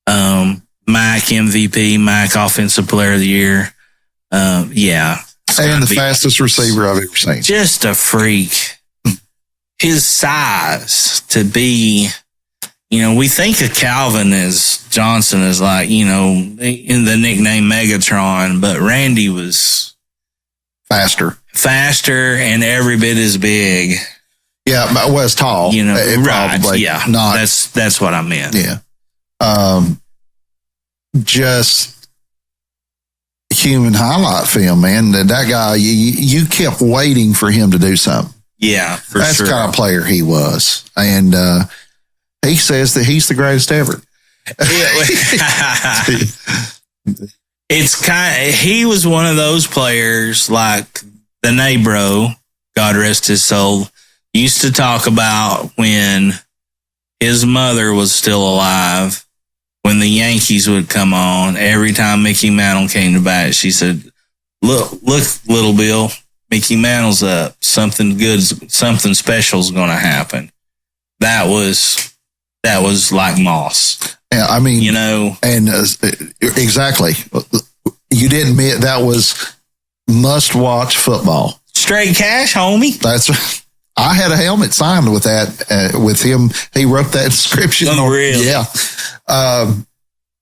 MAC MVP, MAC Offensive Player of the Year. Yeah. And the fastest receiver I've ever seen. Just a freak. His size to be, we think of Calvin as Johnson as like, in the nickname Megatron, but Randy was faster and every bit as big. Yeah, but was tall. Right. Probably Yeah. Not. That's what I meant. Yeah. human highlight film, man. That guy, you kept waiting for him to do something. Yeah, for That's sure. the kind of player he was. And he says that he's the greatest ever. He was one of those players like the Nabro, God rest his soul, used to talk about when his mother was still alive. When the Yankees would come on, every time Mickey Mantle came to bat, she said, look, little Bill, Mickey Mantle's up. Something good, something special is going to happen. That was like Moss. Yeah, I mean, you know, and exactly. You didn't admit that was must watch football. Straight cash, homie. That's. I had a helmet signed with that, with him. He wrote that description. Oh, really? Yeah.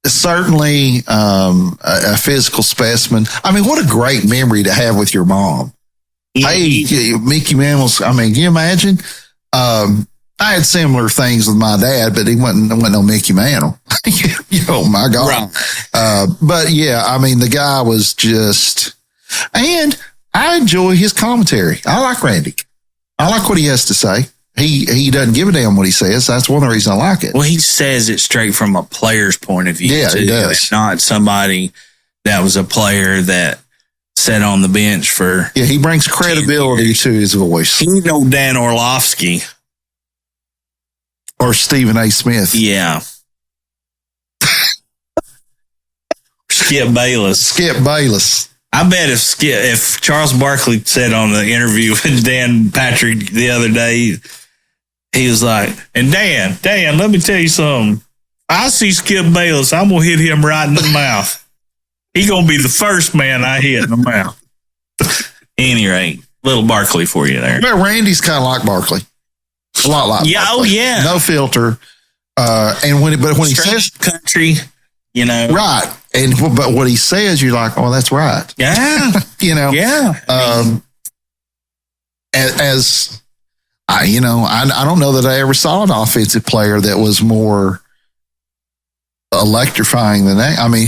Certainly a physical specimen. I mean, what a great memory to have with your mom. Hey, Mickey Mantle's, I mean, can you imagine? I had similar things with my dad, but he wasn't no Mickey Mantle. Oh, my God. Right. But, yeah, I mean, the guy was just, and I enjoy his commentary. I like Randy. I like what he has to say. He doesn't give a damn what he says. That's one of the reasons I like it. Well, he says it straight from a player's point of view. Yeah, too. he does. Not somebody that was a player that sat on the bench for. Yeah, he brings credibility to his voice. He know Dan Orlovsky. Or Stephen A. Smith. Yeah. Skip Bayless. I bet if Charles Barkley said on the interview with Dan Patrick the other day, he was like, and Dan, let me tell you something. I see Skip Bayless, I'm going to hit him right in the mouth. He's going to be the first man I hit in the mouth. Any rate, little Barkley for you there. But Randy's kind of like Barkley. A lot like yeah, Barkley. Oh, yeah. No filter. And when he says country, you know. Right. But what he says, you're like, oh, that's right. Yeah. You know? Yeah. I don't know that I ever saw an offensive player that was more electrifying than that. I mean,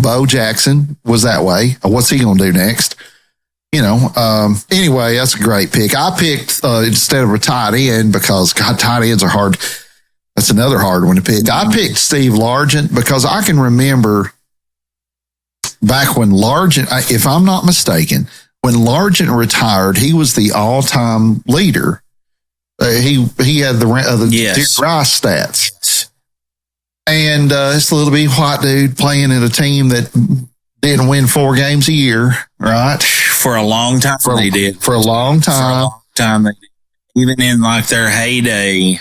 Bo Jackson was that way. What's he going to do next? Anyway, that's a great pick. I picked instead of a tight end because God, tight ends are hard. That's another hard one to pick. I picked Steve Largent because I can remember back when Largent, if I'm not mistaken, when Largent retired, he was the all-time leader. He had the yes. Rice stats. And this little bitty white dude playing in a team that didn't win 4 games a year, right? For a long time they did. For a long time. They did. Even in like their heyday,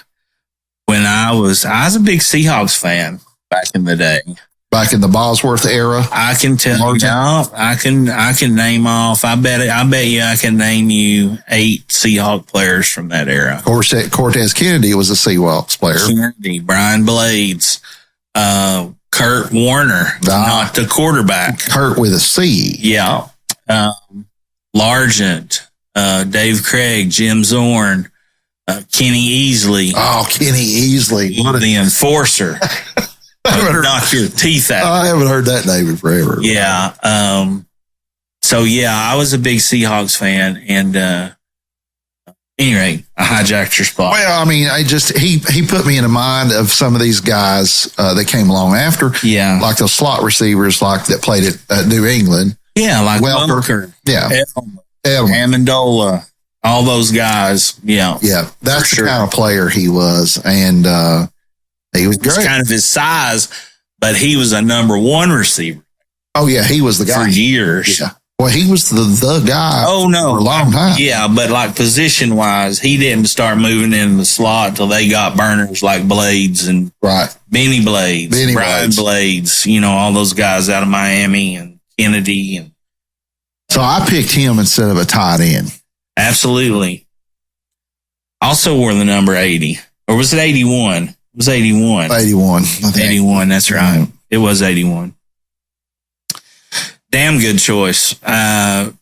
when I was a big Seahawks fan back in the day. Back in the Bosworth era. I can tell you, I can name off, I bet you I can name you 8 Seahawk players from that era. Of course, Cortez Kennedy was a Seahawks player. Kennedy, Brian Blades, Kurt Warner, not the quarterback. Kurt with a C. Yeah. Largent, Dave Craig, Jim Zorn, Kenny Easley. Oh, Kenny Easley. The enforcer. Knock your teeth out. I haven't heard that name in forever. Yeah. So, yeah, I was a big Seahawks fan. And anyway, I hijacked your spot. Well, I mean, he put me in the mind of some of these guys that came along after. Yeah. Like those slot receivers like that played at New England. Yeah, like Welker. Yeah. Amendola. All those guys. Yeah. Yeah. That's the kind of player he was. And he was great. It's kind of his size, but he was a number 1 receiver. Oh, yeah. He was the guy. For years. Yeah. Well, he was the guy. Oh, no. For a long time. Yeah, but like position-wise, he didn't start moving in the slot till they got burners like Blades and Benny Blades, Brian Blades, all those guys out of Miami and Kennedy. And so I picked him instead of a tight end. Absolutely. Also wore the number 80. Or was it 81? It was 81. 81. 81, that's right. It was 81. Damn good choice. A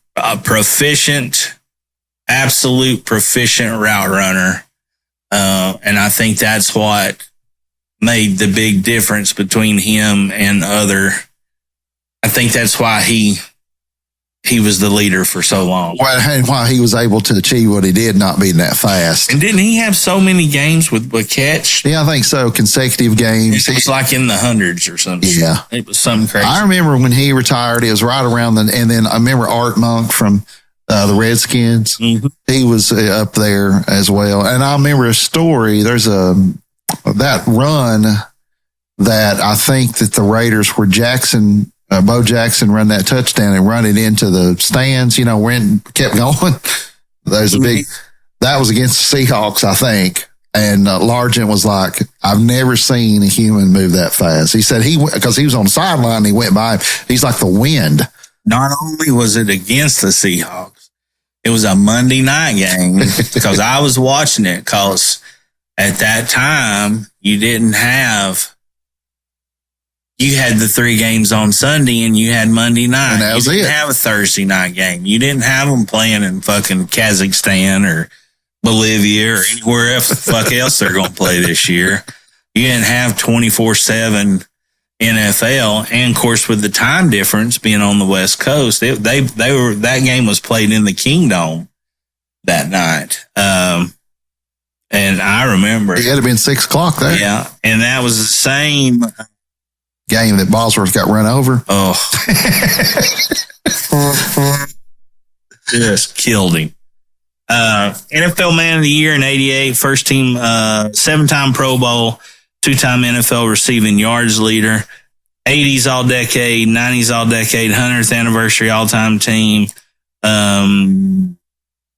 absolute proficient route runner. And I think that's what made the big difference between him and other I think that's why he was the leader for so long. Well, and why he was able to achieve what he did, not being that fast. And didn't he have so many games with catch? Yeah, I think so. Consecutive games. It was like in the hundreds or something. Yeah. It was something crazy. I remember when he retired, it was right around and then I remember Art Monk from the Redskins. Mm-hmm. He was up there as well. And I remember a story. There's that run that I think that the Raiders were Bo Jackson run that touchdown and run it into the stands, kept going. There's a big, that was against the Seahawks, I think. And Largent was like, I've never seen a human move that fast. He said because he was on the sideline and he went by him. He's like the wind. Not only was it against the Seahawks, it was a Monday night game because I was watching it because at that time you had the 3 games on Sunday and you had Monday night. And that was you didn't it. have a Thursday night game. You didn't have them playing in fucking Kazakhstan or Bolivia or anywhere else the fuck else they're going to play this year. You didn't have 24/7 NFL. And of course, with the time difference being on the West Coast, that game was played in the Kingdom that night. And I remember It had to been 6:00 there. Yeah. And that was the same Game that Bosworth got run over. Oh. Just killed him. NFL Man of the Year in 88, first team, 7-time Pro Bowl, 2-time NFL receiving yards leader, 80s All-Decade, 90s All-Decade, 100th Anniversary All-Time Team,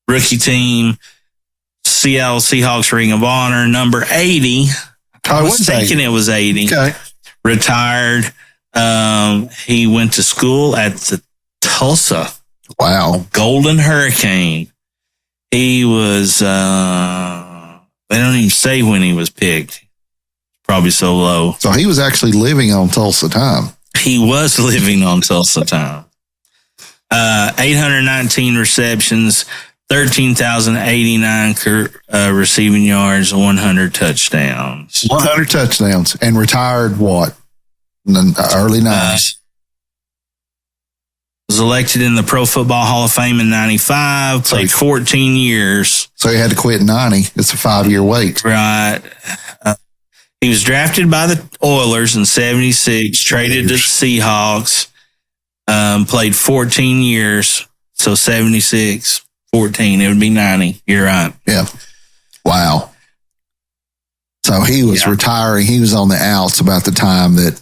Rookie Team, Seattle Seahawks Ring of Honor, number 80. I was thinking it was 80. Okay. Retired. He went to school at the Tulsa. Wow. Golden Hurricane. He was, they don't even say when he was picked. Probably so low. So he was actually living on Tulsa time. He was living on Tulsa time. 819 receptions, 13,089 receiving yards, 100 touchdowns. 100 touchdowns and retired what? In the early 90s. Was elected in the Pro Football Hall of Fame in 95, played 14 years. So he had to quit in 90. It's a 5-year wait. Right. He was drafted by the Oilers in 76, traded to the Seahawks, played 14 years. So 76, 14, it would be 90. You're right. Yeah. Wow. So he was retiring. He was on the outs about the time that.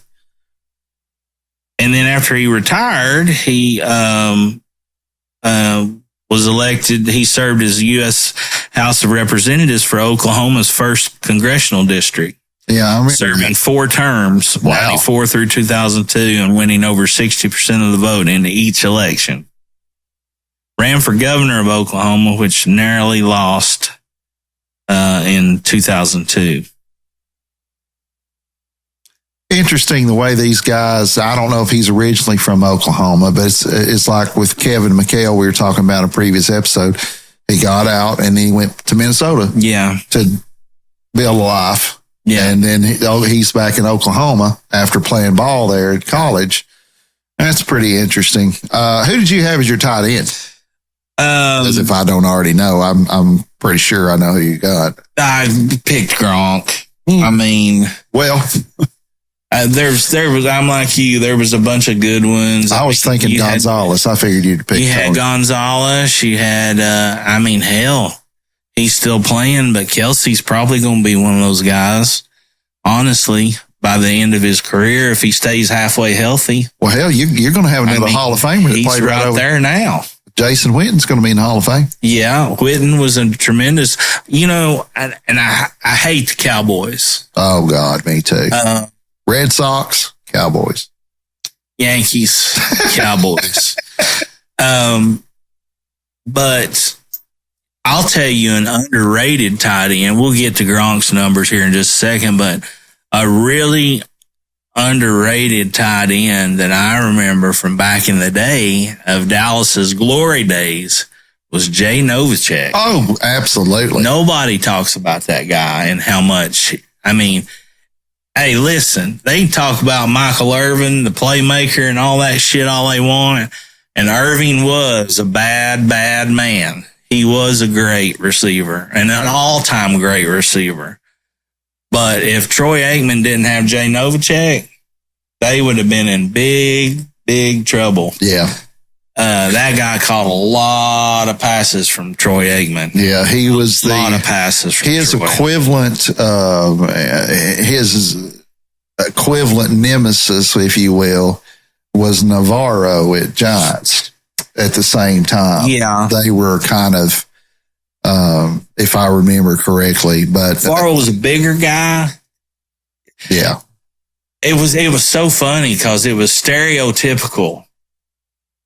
And then after he retired, he was elected. He served as U.S. House of Representatives for Oklahoma's 1st congressional district. Yeah, I remember serving 4 terms, 94 through 2002, and winning over 60% of the vote in each election. Ran for governor of Oklahoma, which narrowly lost in 2002. Interesting the way these guys, I don't know if he's originally from Oklahoma, but it's like with Kevin McHale we were talking about in a previous episode. He got out and he went to Minnesota to build a life. Yeah. And then he's back in Oklahoma after playing ball there at college. That's pretty interesting. Who did you have as your tight end? As if I don't already know, I'm pretty sure I know who you got. I picked Gronk. I mean, well, there was. I'm like you. There was a bunch of good ones. I was thinking Gonzalez. I figured you'd pick. You had Gonzalez. You had. I mean, hell, he's still playing, but Kelsey's probably going to be one of those guys. Honestly, by the end of his career, if he stays halfway healthy. Well, hell, you're going to have another Hall of Famer that played right over there now. Jason Witten's going to be in the Hall of Fame. Yeah, Witten was a tremendous, and I hate the Cowboys. Oh, God, me too. Red Sox, Cowboys. Yankees, Cowboys. But I'll tell you an underrated tight end. We'll get to Gronk's numbers here in just a second, but a really underrated tight end that I remember from back in the day of Dallas's glory days was Jay Novacek. Oh, absolutely. Nobody talks about that guy and how much, I mean, Hey, listen, they talk about Michael Irvin, the playmaker, and all that shit all they want. And Irving was a bad, bad man. He was a great receiver and an all-time great receiver. But if Troy Aikman didn't have Jay Novacek, they would have been in big, big trouble. Yeah. That guy caught a lot of passes from Troy Aikman. Yeah, he was a lot of passes from his Troy. His equivalent nemesis, if you will, was Navarro at Giants at the same time. Yeah. They were kind of, if I remember correctly, but Navarro was a bigger guy. Yeah. It was so funny because it was stereotypical.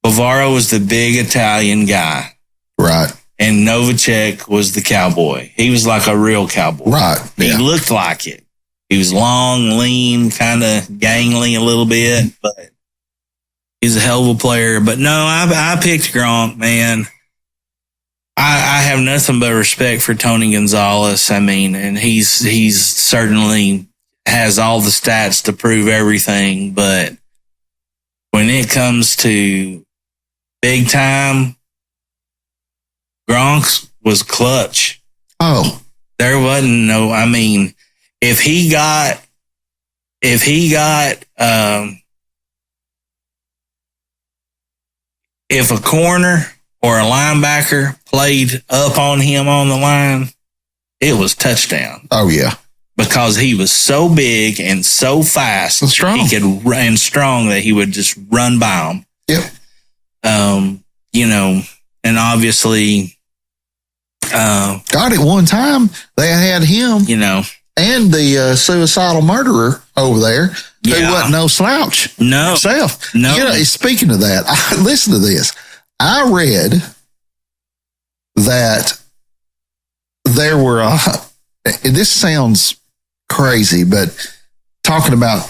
Bavaro was the big Italian guy. Right. And Novacek was the cowboy. He was like a real cowboy. Right. Yeah. He looked like it. He was long, lean, kind of gangly a little bit, but he's a hell of a player. But no, I picked Gronk, man. I have nothing but respect for Tony Gonzalez. I mean, and he's certainly has all the stats to prove everything. But when it comes to big time, Gronk was clutch. Oh, there wasn't no. I mean, if he got if a corner or a linebacker played up on him on the line, it was touchdown. Oh yeah, because he was so big and so fast and strong. He could run strong that he would just run by him. Yep. You know, and obviously, God, at one time they had him, you know, and the suicidal murderer over there who wasn't no slouch. No. Himself. No. You know, speaking of that, listen to this. I read that there were, this sounds crazy, but talking about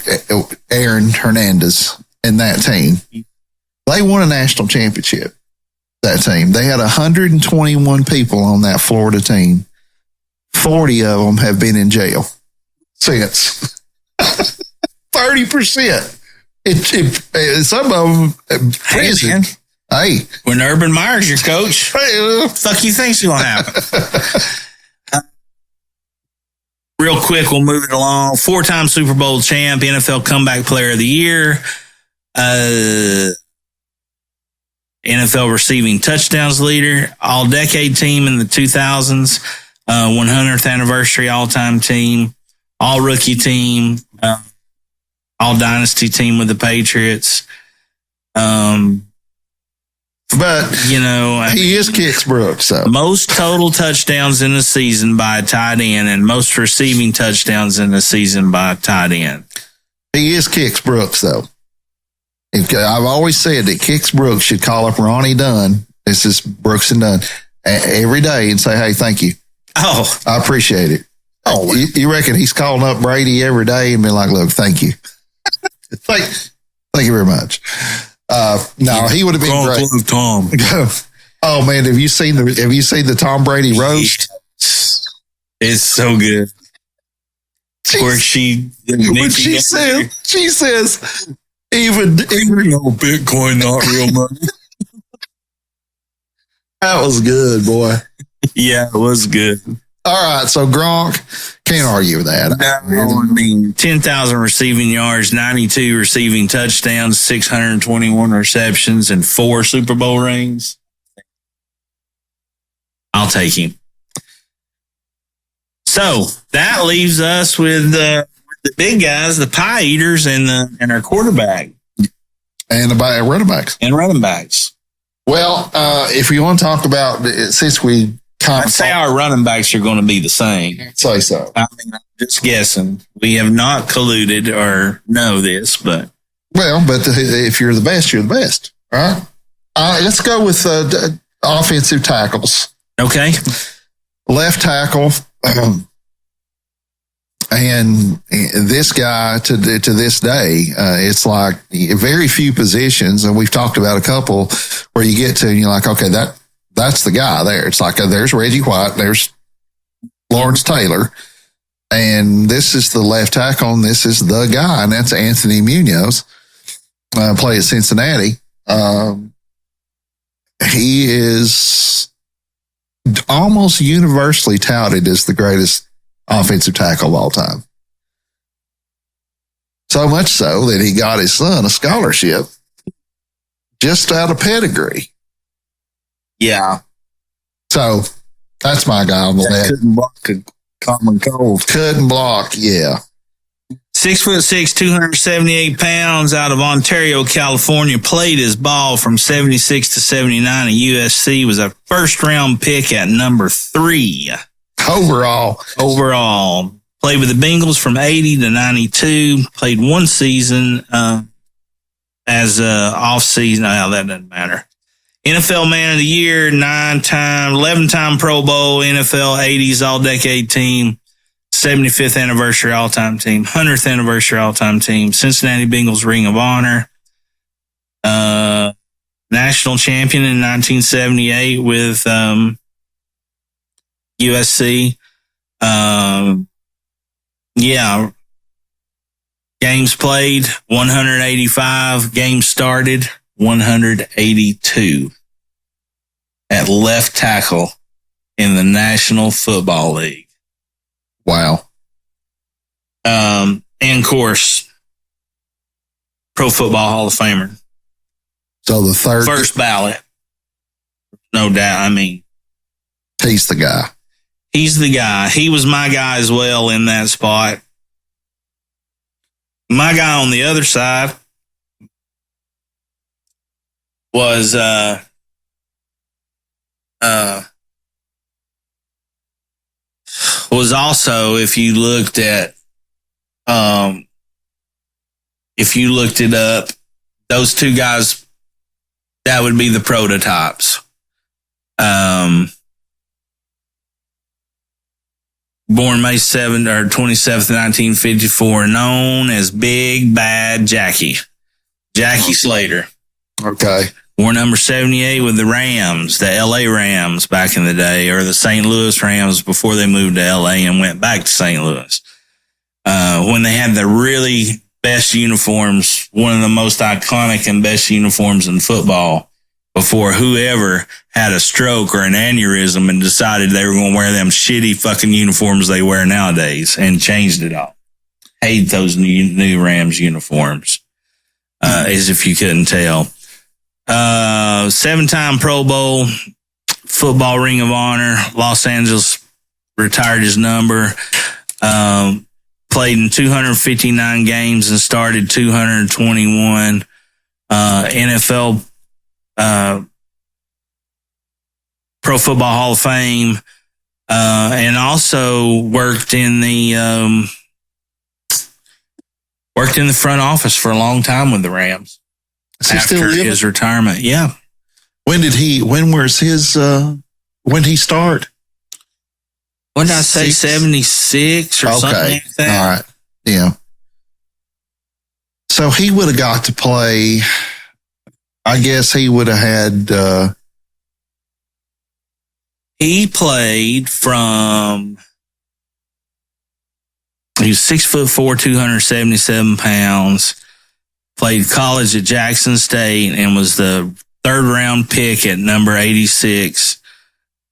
Aaron Hernandez and that team, they won a national championship, that team. They had 121 people on that Florida team. 40 of them have been in jail since. 30%. Some of them prison. Hey, when Urban Meyer's your coach, fuck you think's going to happen? Real quick, we'll move it along. 4-time Super Bowl champ, NFL Comeback Player of the Year, NFL receiving touchdowns leader, all-decade team in the 2000s, 100th anniversary all-time team, all-rookie team, all-dynasty team with the Patriots. But, you know, he is Kix Brooks. So. Most total touchdowns in a season by a tight end and most receiving touchdowns in a season by a tight end. He is Kix Brooks, though. I've always said that Kix Brooks should call up Ronnie Dunn. This is Brooks and Dunn every day and say, hey, thank you. Oh, I appreciate it. Oh, you reckon he's calling up Brady every day and be like, look, thank you. thank you very much. No, he would have been great. Tom. Oh man, have you seen the Tom Brady roast? It's so good. Where she says even no Bitcoin, not real money. That was good, boy. Yeah, it was good. All right, so Gronk, can't argue with that. No, I mean, 10,000 receiving yards, 92 receiving touchdowns, 621 receptions, and 4 Super Bowl rings. I'll take him. So that leaves us with the big guys, the pie eaters, and our quarterback, and the running backs, Well, if we want to talk about, since we. I'd say our running backs are going to be the same. Say so. I mean, I'm just guessing. We have not colluded or know this, but. Well, but if you're the best, you're the best. All right. Let's go with offensive tackles. Okay. Left tackle. And this guy to this day, it's like very few positions. And we've talked about a couple where you get to and you're like, okay, that's the guy there. It's like, there's Reggie White, there's Lawrence Taylor. And this is the left tackle, and this is the guy, and that's Anthony Munoz. Play at Cincinnati. He is almost universally touted as the greatest offensive tackle of all time. So much so that he got his son a scholarship just out of pedigree. Yeah. So that's my guy on the left. Couldn't block a common cold. Couldn't block, yeah. 6'6", 278 pounds, out of Ontario, California. Played his ball from 76 to 79 at USC. Was a first-round pick at number 3 Overall. Played with the Bengals from 80 to 92. Played one season as off-season. That doesn't matter. NFL Man of the Year, 11-time Pro Bowl, NFL 80s All-Decade Team, 75th Anniversary All-Time Team, 100th Anniversary All-Time Team, Cincinnati Bengals Ring of Honor, National Champion in 1978 with USC. Games played, 185. Games started, 182 at left tackle in the National Football League. Wow. And of course, Pro Football Hall of Famer. So the third. First ballot. No doubt. I mean, he's the guy. He's the guy. He was my guy as well in that spot. My guy on the other side was also, if you looked it up, those two guys, that would be the prototypes. Born May 27th, 1954, known as Big Bad Jackie Slater. Okay. Wore number 78 with the Rams, the LA Rams back in the day, or the St. Louis Rams before they moved to LA and went back to St. Louis. When they had the really best uniforms, one of the most iconic and best uniforms in football, before whoever had a stroke or an aneurysm and decided they were going to wear them shitty fucking uniforms they wear nowadays and changed it all. Hate those new Rams uniforms, as if you couldn't tell. 7-time Pro Bowl, Football Ring of Honor, Los Angeles retired his number, played in 259 games and started 221, NFL, Pro Football Hall of Fame, and also worked in the front office for a long time with the Rams. After his retirement. Yeah. When did he start? What did I say? 76 or something like that? All right. Yeah. So he would have got to play, I guess he would have had, he played from, he was 6'4", 277 pounds. Played college at Jackson State and was the 3rd round pick at number 86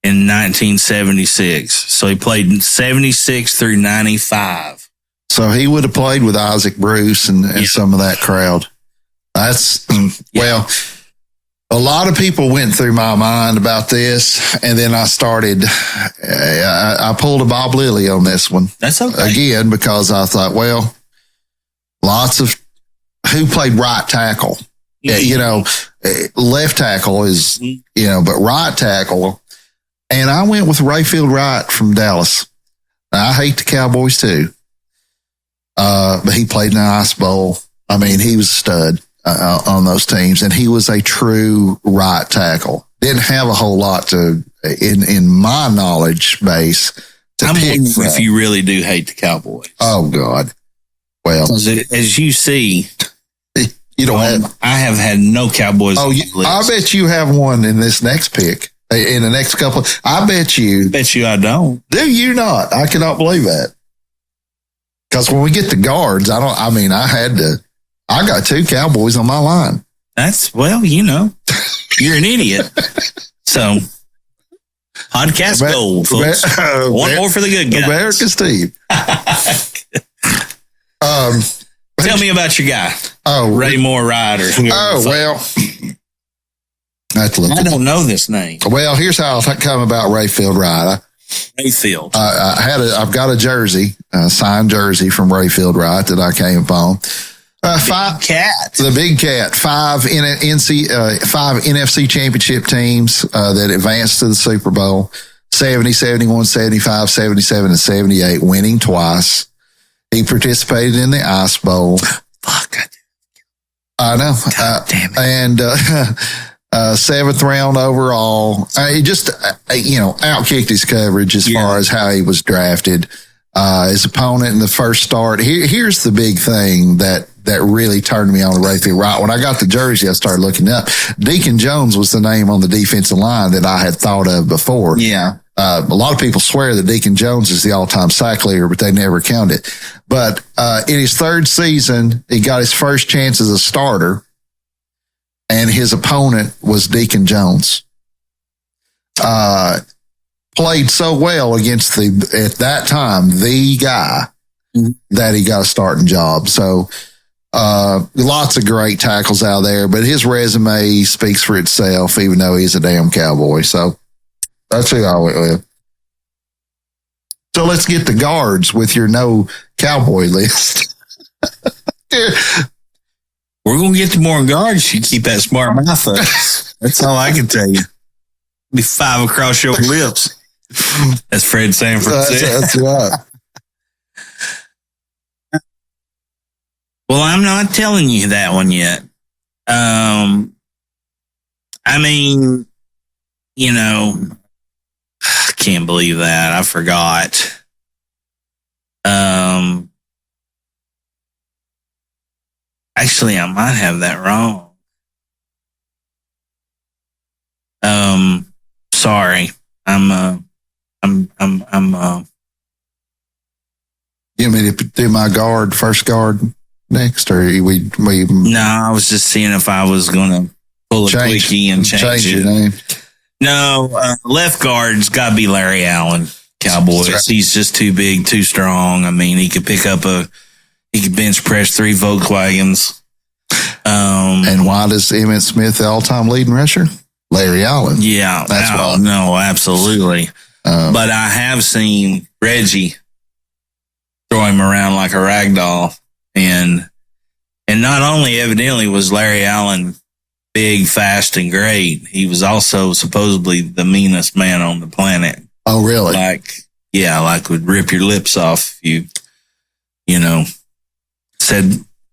in 1976. So he played 76 through 95. So he would have played with Isaac Bruce and some of that crowd. That's, well, a lot of people went through my mind about this, and then I started, I pulled a Bob Lilly on this one. That's okay. Again, because I thought, well, lots of, who played right tackle? Left tackle is, but right tackle. And I went with Rayfield Wright from Dallas. Now, I hate the Cowboys too. But he played in the Ice Bowl. I mean, he was a stud on those teams, and he was a true right tackle. Didn't have a whole lot to, in my knowledge base, to I'm pick wondering from. if you really do hate the Cowboys. Oh, God. Well, as you see, you don't have. I have had no Cowboys. Oh, I bet you have one in this next pick. In the next couple, I bet you. Bet you I don't. Do you not? I cannot believe that. Because when we get the guards, I got 2 Cowboys on my line. You're an idiot. So, podcast gold, folks. One more for the good guys. America Steve. Tell me about your guy. Ray Moore Ryder. Well. I don't know this name. Well, here's how I come about Rayfield Wright. Rayfield. I've got a jersey, a signed jersey from Rayfield Wright that I came upon. The big cat. 5 NFC championship teams that advanced to the Super Bowl. 70, 71, 75, 77, and 78, winning twice. He participated in the Ice Bowl. Fuck. I know. God damn it. And 7th round overall. He just, outkicked his coverage as far as how he was drafted. His opponent in the first start. Here's the big thing that really turned me on to Rayfield Wright. When I got the jersey, I started looking up. Deacon Jones was the name on the defensive line that I had thought of before. Yeah. A lot of people swear that Deacon Jones is the all-time sack leader, but they never count it. But in his 3rd season, he got his first chance as a starter, and his opponent was Deacon Jones. Played so well against at that time, the guy that he got a starting job. So lots of great tackles out there, but his resume speaks for itself, even though he's a damn Cowboy. So that's who I went with. So let's get the guards with your no Cowboy list. We're going to get to more guards. You keep that smart mouth up. That's all I can tell you. Be 5 across your lips. That's Fred Sanford. That's right. Well, I'm not telling you that one yet. I can't believe that. I forgot. Actually, I might have that wrong. Sorry. You want me to do my first guard next, or we? No, I was just seeing if I was going to pull a quickie and change your name. No, left guard's got to be Larry Allen. Cowboys. Right. He's just too big, too strong. I mean, he could bench press 3 Volkswagens. And why does Emmitt Smith the all-time leading rusher? Larry Allen. Yeah, that's why. No, absolutely. But I have seen Reggie throw him around like a rag doll, and not only evidently was Larry Allen big, fast, and great, he was also supposedly the meanest man on the planet. Oh, really? Like would rip your lips off if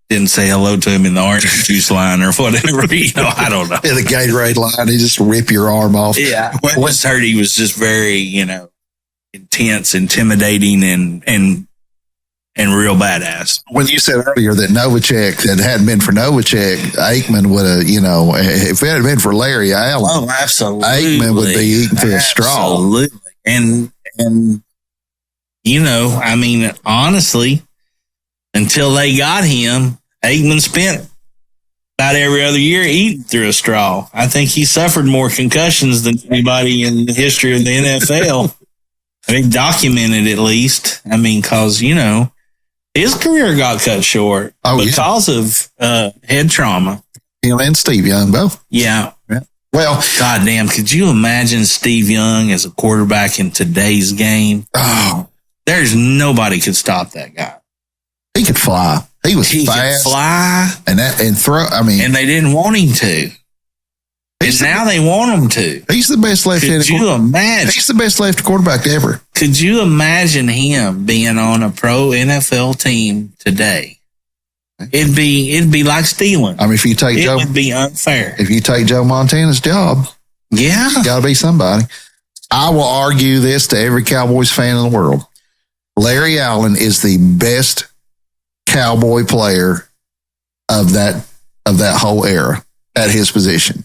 didn't say hello to him in the orange juice line or whatever. I don't know. In the Gatorade line, he just rip your arm off. Yeah. I was heard he was just very, intense, intimidating, and real badass. When you said earlier that Novacek, that hadn't been for Novacek, Aikman would have, if it had been for Larry Allen, oh, absolutely, Aikman would be eating through a straw. Absolutely. And honestly, until they got him, Aikman spent about every other year eating through a straw. I think he suffered more concussions than anybody in the history of the NFL. I mean, documented at least. I mean, because, his career got cut short because of head trauma. Him and Steve Young both. Yeah. Well, goddamn, could you imagine Steve Young as a quarterback in today's game? Oh, there's nobody could stop that guy. He could fly. He was fast. Could fly and throw. I mean, and they didn't want him to. And now they want him to. He's the best left-handed. Could you imagine? He's the best left quarterback ever. Could you imagine him being on a pro NFL team today? It'd be like stealing. I mean, it would be unfair. If you take Joe Montana's job, yeah, got to be somebody. I will argue this to every Cowboys fan in the world. Larry Allen is the best Cowboy player of that whole era at his position.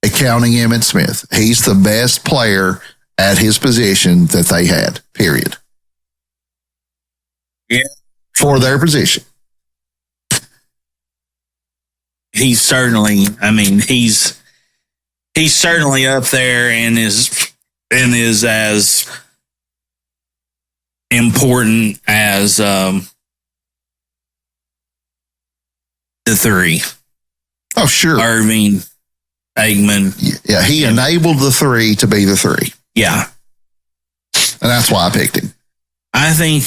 Accounting Emmitt Smith. He's the best player at his position that they had, period. for their position. He's certainly up there and is as important as the three. Oh, sure. Irving, Aikman. Yeah, he enabled the three to be the three. Yeah. And that's why I picked him. I think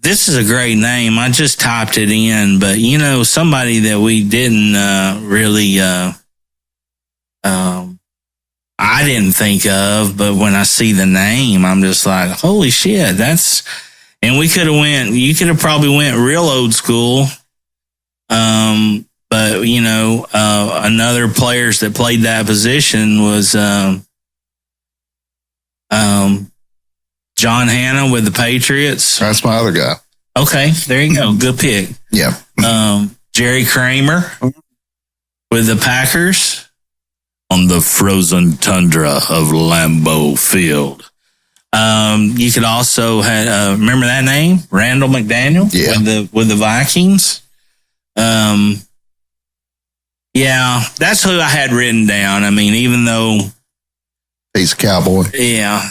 this is a great name. I just typed it in, but somebody that we didn't really, I didn't think of, but when I see the name, I'm just like, holy shit, and you could have probably went real old school. But another players that played that position was, John Hanna with the Patriots. That's my other guy. Okay, there you go. Good pick. Yeah. Jerry Kramer with the Packers on the frozen tundra of Lambeau Field. You could also have remember that name, Randall McDaniel, with the Vikings. Yeah, that's who I had written down. I mean, even though he's a Cowboy. Yeah.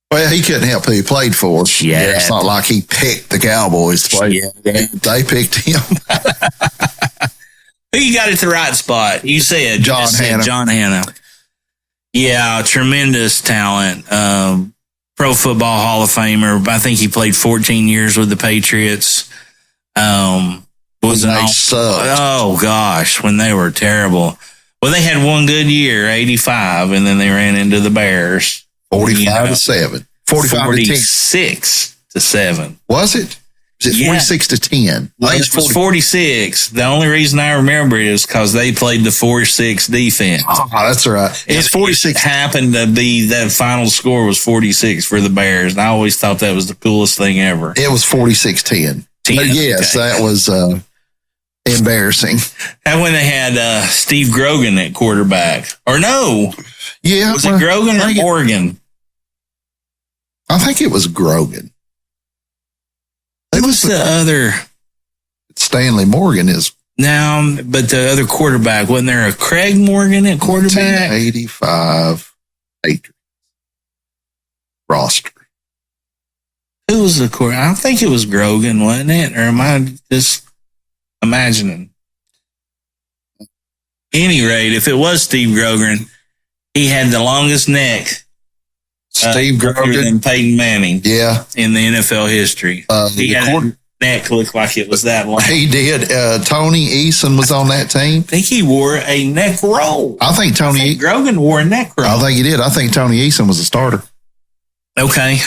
Well, he couldn't help who he played for. Yeah. It's not like he picked the Cowboys to play. Yeah. They picked him. Who you got at the right spot? You said John Hanna. John Hanna. Yeah, tremendous talent. Pro Football Hall of Famer. I think he played 14 years with the Patriots. Sucked. Oh gosh, when they were terrible. Well, they had one good year, 85, and then they ran into the Bears. 45-7. 46-7. Was it? Was it 46-10? Well, it was 46. The only reason I remember it is because they played the 4-6 defense. Oh, that's right. It's 46. It happened to be that final score was 46 for the Bears. And I always thought that was the coolest thing ever. It was 46-10. But yes, that was embarrassing. And when they had Steve Grogan at quarterback. Or no. Yeah. Was it Grogan or Morgan? I think it was Grogan. Who was the other? Stanley Morgan is. Now, but the other quarterback, wasn't there a Craig Morgan at quarterback? 1985 Patriots roster. Who was the quarterback? I think it was Grogan, wasn't it? Or am I just imagining? At any rate, if it was Steve Grogan, he had the longest neck. Steve Grogan and Peyton Manning. Yeah. In the NFL history. He had a neck looked like it was that long. He did. Tony Eason was on that team. I think he wore a neck roll. I think Grogan wore a neck roll. I think he did. I think Tony Eason was a starter. Okay.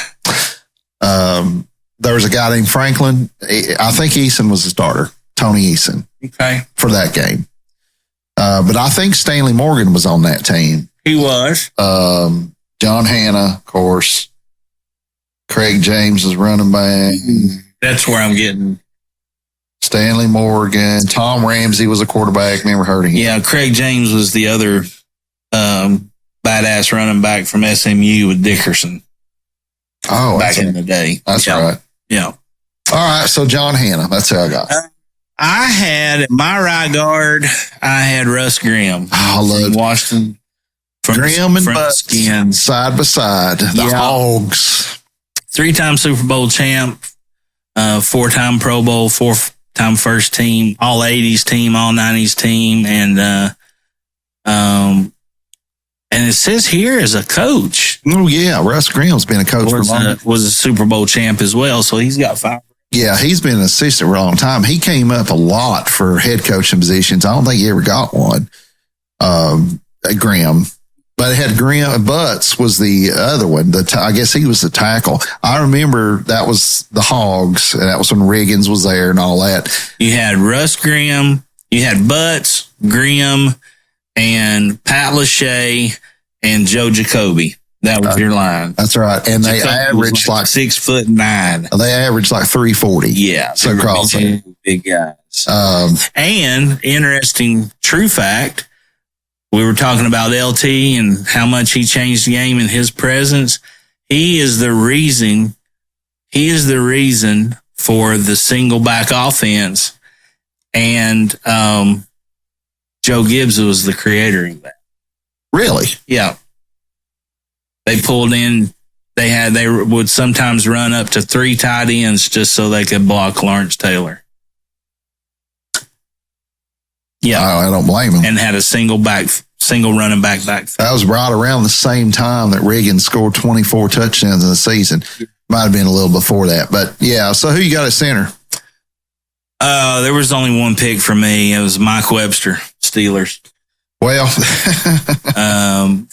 There was a guy named Franklin. I think Eason was a starter. Tony Eason. Okay. For that game. But I think Stanley Morgan was on that team. He was. John Hanna, of course. Craig James is running back. That's where I'm getting. Stanley Morgan. Tom Ramsey was a quarterback. Never heard of him. Yeah, Craig James was the other badass running back from SMU with Dickerson. Oh, back in the day. That's right. Yeah. All right, so John Hanna. That's how I got. I had my right guard. I had Russ Grimm. I love Washington. Grimm and Butts side by side. The Hogs. 3-time Super Bowl champ, 4-time Pro Bowl, 4-time first team, all 80s team, all 90s team, and it says here as a coach. Oh yeah, Russ Grimm's been a coach for a long time. Was a Super Bowl champ as well, so he's got 5. Yeah, he's been an assistant for a long time. He came up a lot for head coaching positions. I don't think he ever got one. Grimm. But it had Grimm. Butts was the other one. I guess he was the tackle. I remember that was the Hogs, and that was when Riggins was there and all that. You had Russ Grimm, you had Butts, Grimm, and Pat Lachey, and Joe Jacoby. That was your line. That's right. And Jacoby they averaged like 6'9". They averaged like 340. Yeah. So crossing. Big guys. And interesting true fact, we were talking about LT and how much he changed the game in his presence. He is the reason he is the reason for the single back offense. And Joe Gibbs was the creator of that. Really? Yeah. They pulled in, they would sometimes run up to 3 tight ends just so they could block Lawrence Taylor. Yeah. I don't blame him. And had a single running back. That was right around the same time that Reagan scored 24 touchdowns in the season. Might have been a little before that, but yeah. So who you got at center? There was only one pick for me. It was Mike Webster, Steelers. Well,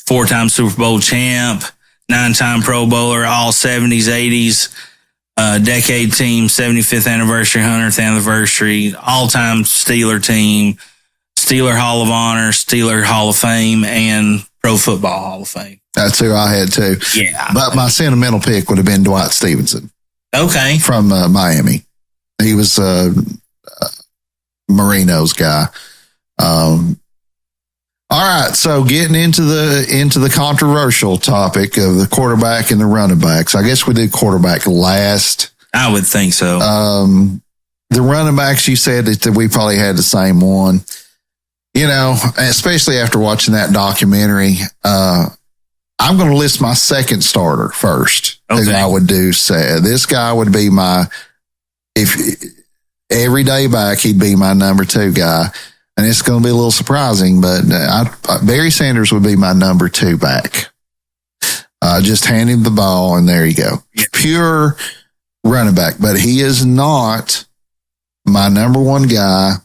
4-time Super Bowl champ, 9-time Pro Bowler, all 70s, 80s, decade team, 75th anniversary, 100th anniversary, all-time Steeler team, Steeler Hall of Honor, Steeler Hall of Fame, and Pro Football Hall of Fame. that's who I had too. Yeah. But my sentimental pick would have been Dwight Stevenson. Okay. From Miami. He was Marino's guy. All right, so getting into the controversial topic of the quarterback and the running backs. I guess we did quarterback last. I would think so. The running backs, you said that we probably had the same one. You know, especially after watching that documentary, I'm going to list my second starter first. Okay. Who I would do say this guy would be if every day back, he'd be my number 2 guy. And it's going to be a little surprising, but Barry Sanders would be my number 2 back. Just hand him the ball, and there you go. Pure running back, but he is not my number 1 guy.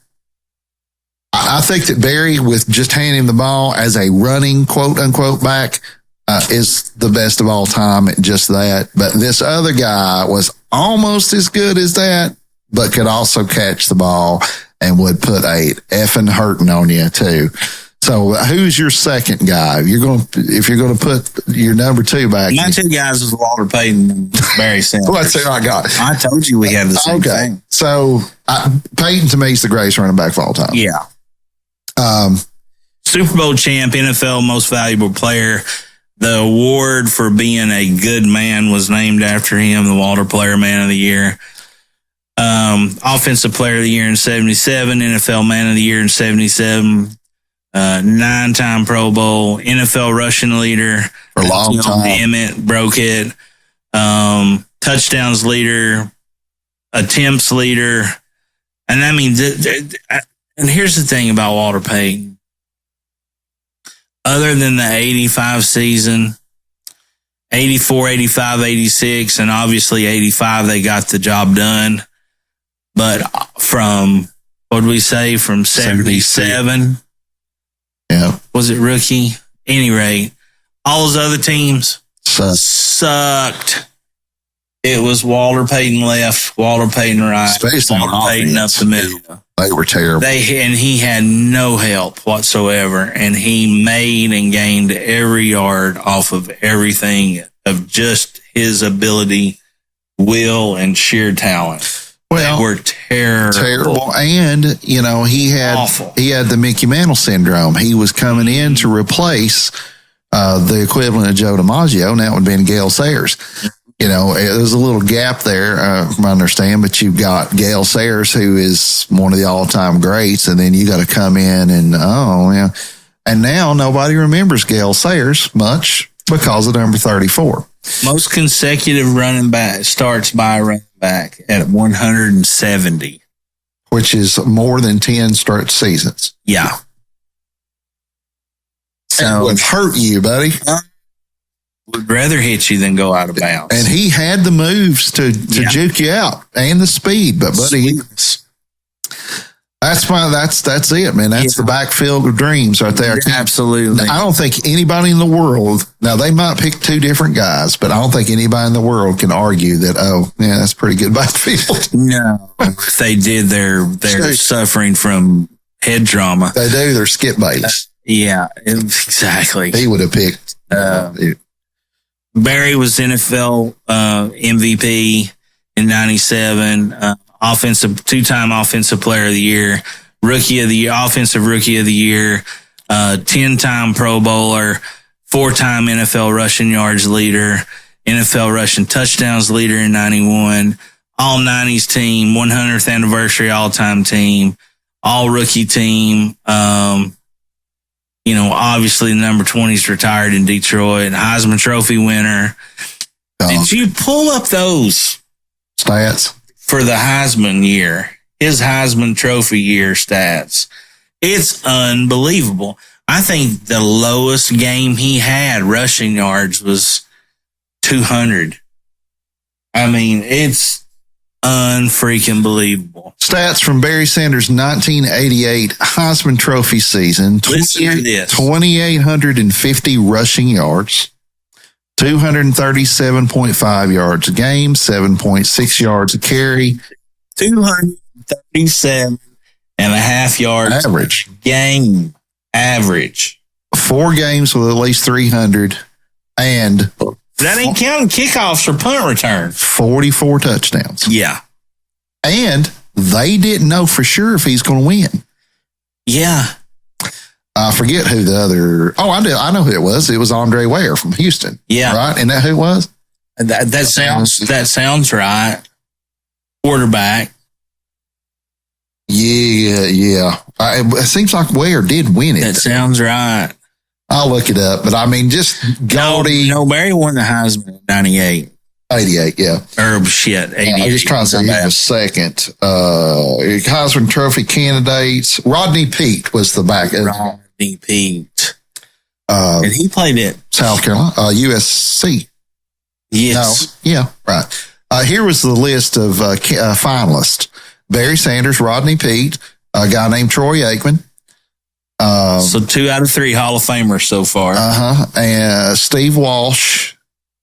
I think that Barry, with just handing him the ball as a running quote-unquote back, is the best of all time at just that. But this other guy was almost as good as that, but could also catch the ball and would put a effing hurting on you too. So who's your second guy? If you're going to put your number 2 back. My 2 guys was Walter Payton and Barry Sanders. Well, that's who I got. I told you we had the same thing. So Payton to me is the greatest running back of all time. Yeah. Super Bowl champ, NFL most valuable player. The award for being a good man was named after him, the Walter Player Man of the Year. Offensive Player of the Year in 77, NFL Man of the Year in 77, 9-time Pro Bowl, NFL rushing leader for a long time. Emmett broke it. Touchdowns leader, attempts leader. And I mean, and here's the thing about Walter Payton. Other than the 85 season, 84, 85, 86, and obviously 85, they got the job done. But from, what did we say, from 77? Yeah. Was it rookie? Any rate, all those other teams sucked. It was Walter Payton left, Walter Payton right, Especially Walter Payton up the middle. They were terrible. And he had no help whatsoever, and he made and gained every yard off of everything of just his ability, will, and sheer talent. Well, they were terrible. And, you know, he had the Mickey Mantle syndrome. He was coming in to replace the equivalent of Joe DiMaggio, and that would have been Gale Sayers. You know, there's a little gap there, from what I understand, but you've got Gale Sayers, who is one of the all-time greats, and then you got to come in and, and now nobody remembers Gale Sayers much because of number 34. Most consecutive running back starts by a running back at 170. Which is more than 10 stretch seasons. Yeah. So it would hurt you, buddy. Would rather hit you than go out of bounds. And he had the moves to juke you out and the speed, but buddy, that's it, man. That's the backfield of dreams right there. Absolutely. I don't think anybody in the world, now they might pick 2 different guys, but I don't think anybody in the world can argue that, that's pretty good backfield. No. If they did, they're suffering from head trauma. They do. They're Skip Bayless. Yeah, exactly. He would have picked. Barry was NFL MVP in 97, 2-time Offensive Player of the Year, Rookie of the Year, Offensive Rookie of the Year, 10-time Pro Bowler, 4-time NFL rushing yards leader, NFL rushing touchdowns leader in 91, all 90s team, 100th anniversary all-time team, all rookie team. Obviously the number 20's retired in Detroit, Heisman Trophy winner. Did you pull up those stats for the Heisman year? His Heisman Trophy year stats. It's unbelievable. I think the lowest game he had rushing yards was 200. I mean, it's unfreaking believable. Stats from Barry Sanders' 1988 Heisman Trophy season. 2,850 rushing yards, 237.5 yards a game, 7.6 yards a carry. 237.5 yards average. Game average. 4 games with at least 300. And that ain't counting kickoffs or punt returns. 44 touchdowns. Yeah. And they didn't know for sure if he's going to win. Yeah. I forget who the other. Oh, I know who it was. It was Andre Ware from Houston. Yeah. Right? And that who it was? That sounds right. Quarterback. Yeah. It seems like Ware did win it. That sounds right. I'll look it up, but I mean, just gaudy. No, Barry won the Heisman in 98. 88, yeah. 88. I'm just trying to say a second. Heisman Trophy candidates. Rodney Peete was the back. Rodney Peete. And he played at South Carolina, USC. Yes. No, yeah, right. Here was the list of finalists. Barry Sanders, Rodney Peete, a guy named Troy Aikman. So 2 out of 3 Hall of Famers so far. And Steve Walsh,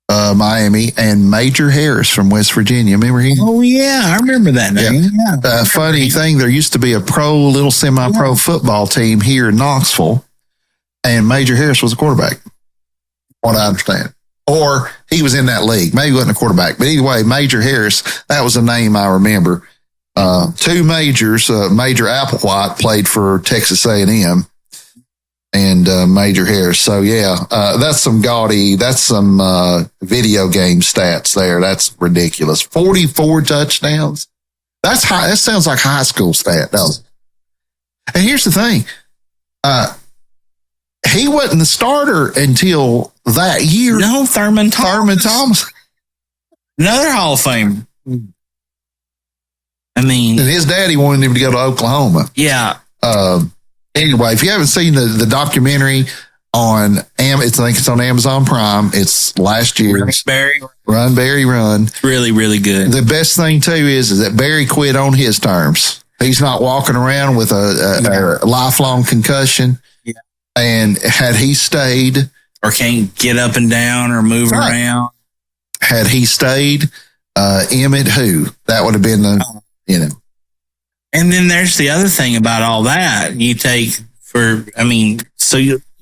Miami, and Major Harris from West Virginia. Remember him? Oh, yeah. I remember that name. Yeah. Funny thing, there used to be a little semi-pro football team here in Knoxville, and Major Harris was a quarterback, what I understand. Or he was in that league. Maybe he wasn't a quarterback. But either way, Major Harris, that was a name I remember. 2 majors, Major Applewhite played for Texas A&M, and Major Harris. So yeah, that's some gaudy, that's some video game stats there. That's ridiculous. 44 touchdowns. That's high. That sounds like high school stat, doesn't it? And here's the thing. He wasn't the starter until that year. No, Thurman Thomas. Another Hall of Fame. I mean, and his daddy wanted him to go to Oklahoma. Yeah. Anyway, if you haven't seen the documentary on I think it's on Amazon Prime. It's last year's Run Barry Run. Really, really good. The best thing too is that Barry quit on his terms. He's not walking around with a lifelong concussion. Yeah. And had he stayed, or can't get up and down or move around, had he stayed, Emmett who that would have been the. And then there's the other thing about all that. You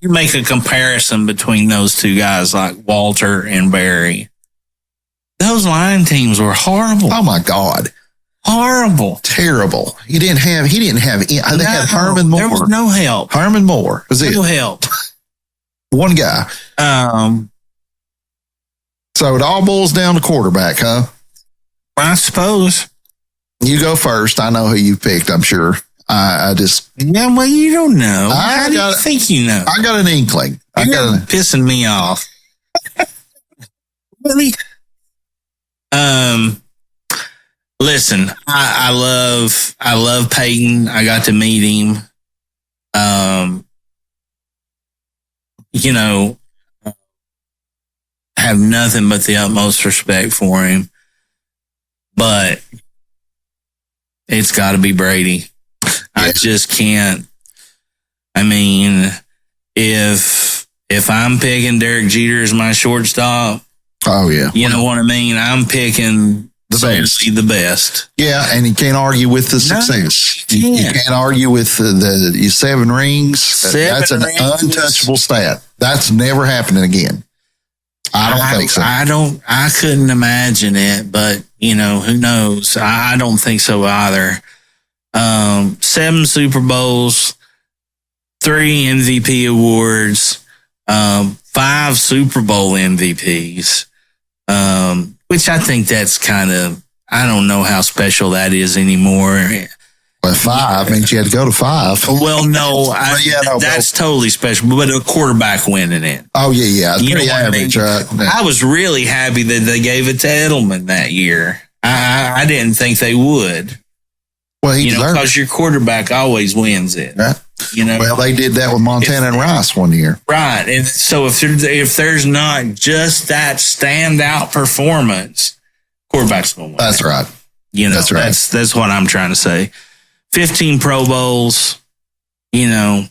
you make a comparison between those two guys like Walter and Barry. Those line teams were horrible. Oh my God. Horrible. Terrible. They had Herman Moore. There was no help. Herman Moore was it. No help. One guy. So it all boils down to quarterback, huh? I suppose. You go first. I know who you picked, I'm sure. I just... Yeah, well, you don't know. How do you think you know? I got an inkling. You're pissing me off. Really? Listen, I love Peyton. I got to meet him. Have nothing but the utmost respect for him. But it's got to be Brady. Yeah. I just can't. I mean, if I'm picking Derek Jeter as my shortstop, oh yeah, you know what I mean. I'm picking the best. Yeah, and you can't argue with the success. You can't argue with the 7 rings. That's an untouchable stat. That's never happening again. I don't think so. I couldn't imagine it, but who knows? I don't think so either. 7 Super Bowls, 3 MVP awards, 5 Super Bowl MVPs. which I think that's kind of, I don't know how special that is anymore. Well, 5 means you had to go to 5. Well, no, that's totally special, but a quarterback winning it. Oh, yeah. It's pretty average, right? I was really happy that they gave it to Edelman that year. I didn't think they would. Well, because your quarterback always wins it. Right. Well, they did that with Montana and Rice one year. Right. And so if there's not just that standout performance, quarterback's going to win. That's right. That's right. That's what I'm trying to say. 15 Pro Bowls,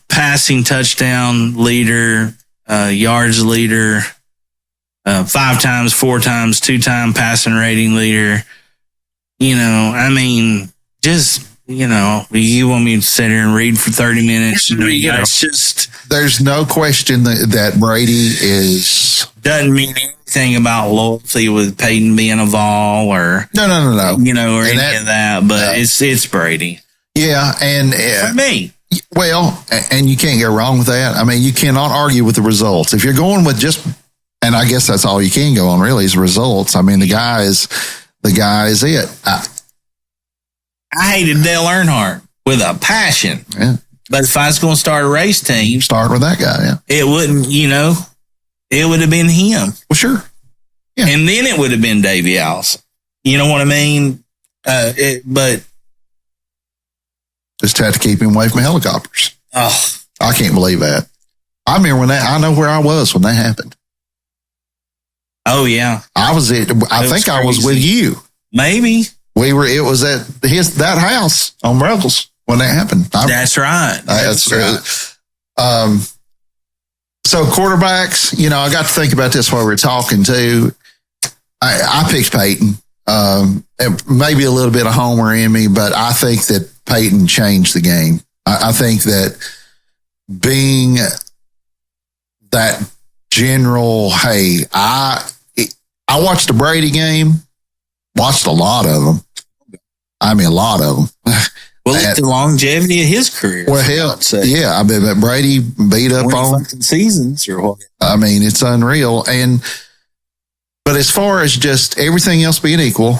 passing touchdown leader, yards leader, 5 times, 4 times, 2-time passing rating leader. Just, you want me to sit here and read for 30 minutes? It's just. There's no question that Brady doesn't mean anything about loyalty with Peyton being a Vol or. No. Or any of that, but it's Brady. Yeah. And for me. Well, and you can't go wrong with that. I mean, you cannot argue with the results. If you're going with and I guess that's all you can go on really is results. I mean, the guy is it. I hated Dale Earnhardt with a passion. Yeah. But if I was going to start a race team, start with that guy, yeah. It wouldn't, it would have been him. Well, sure. Yeah. And then it would have been Davey Allison. You know what I mean? But just had to keep him away from helicopters. Oh, I can't believe that. I remember I know where I was when that happened. Oh, yeah. I was with you. Maybe. It was at that house on Ruggles when that happened. That's right. That's right. So quarterbacks, I got to think about this while we were talking too. I picked Peyton. Maybe a little bit of homer in me, but I think that Peyton changed the game. I think that being that general, hey, I watched the Brady game, watched a lot of them. I mean, a lot of them. Well, look at the longevity of his career. Well, hell, yeah. I mean, Brady beat up on seasons or what? I mean, it's unreal. But as far as just everything else being equal,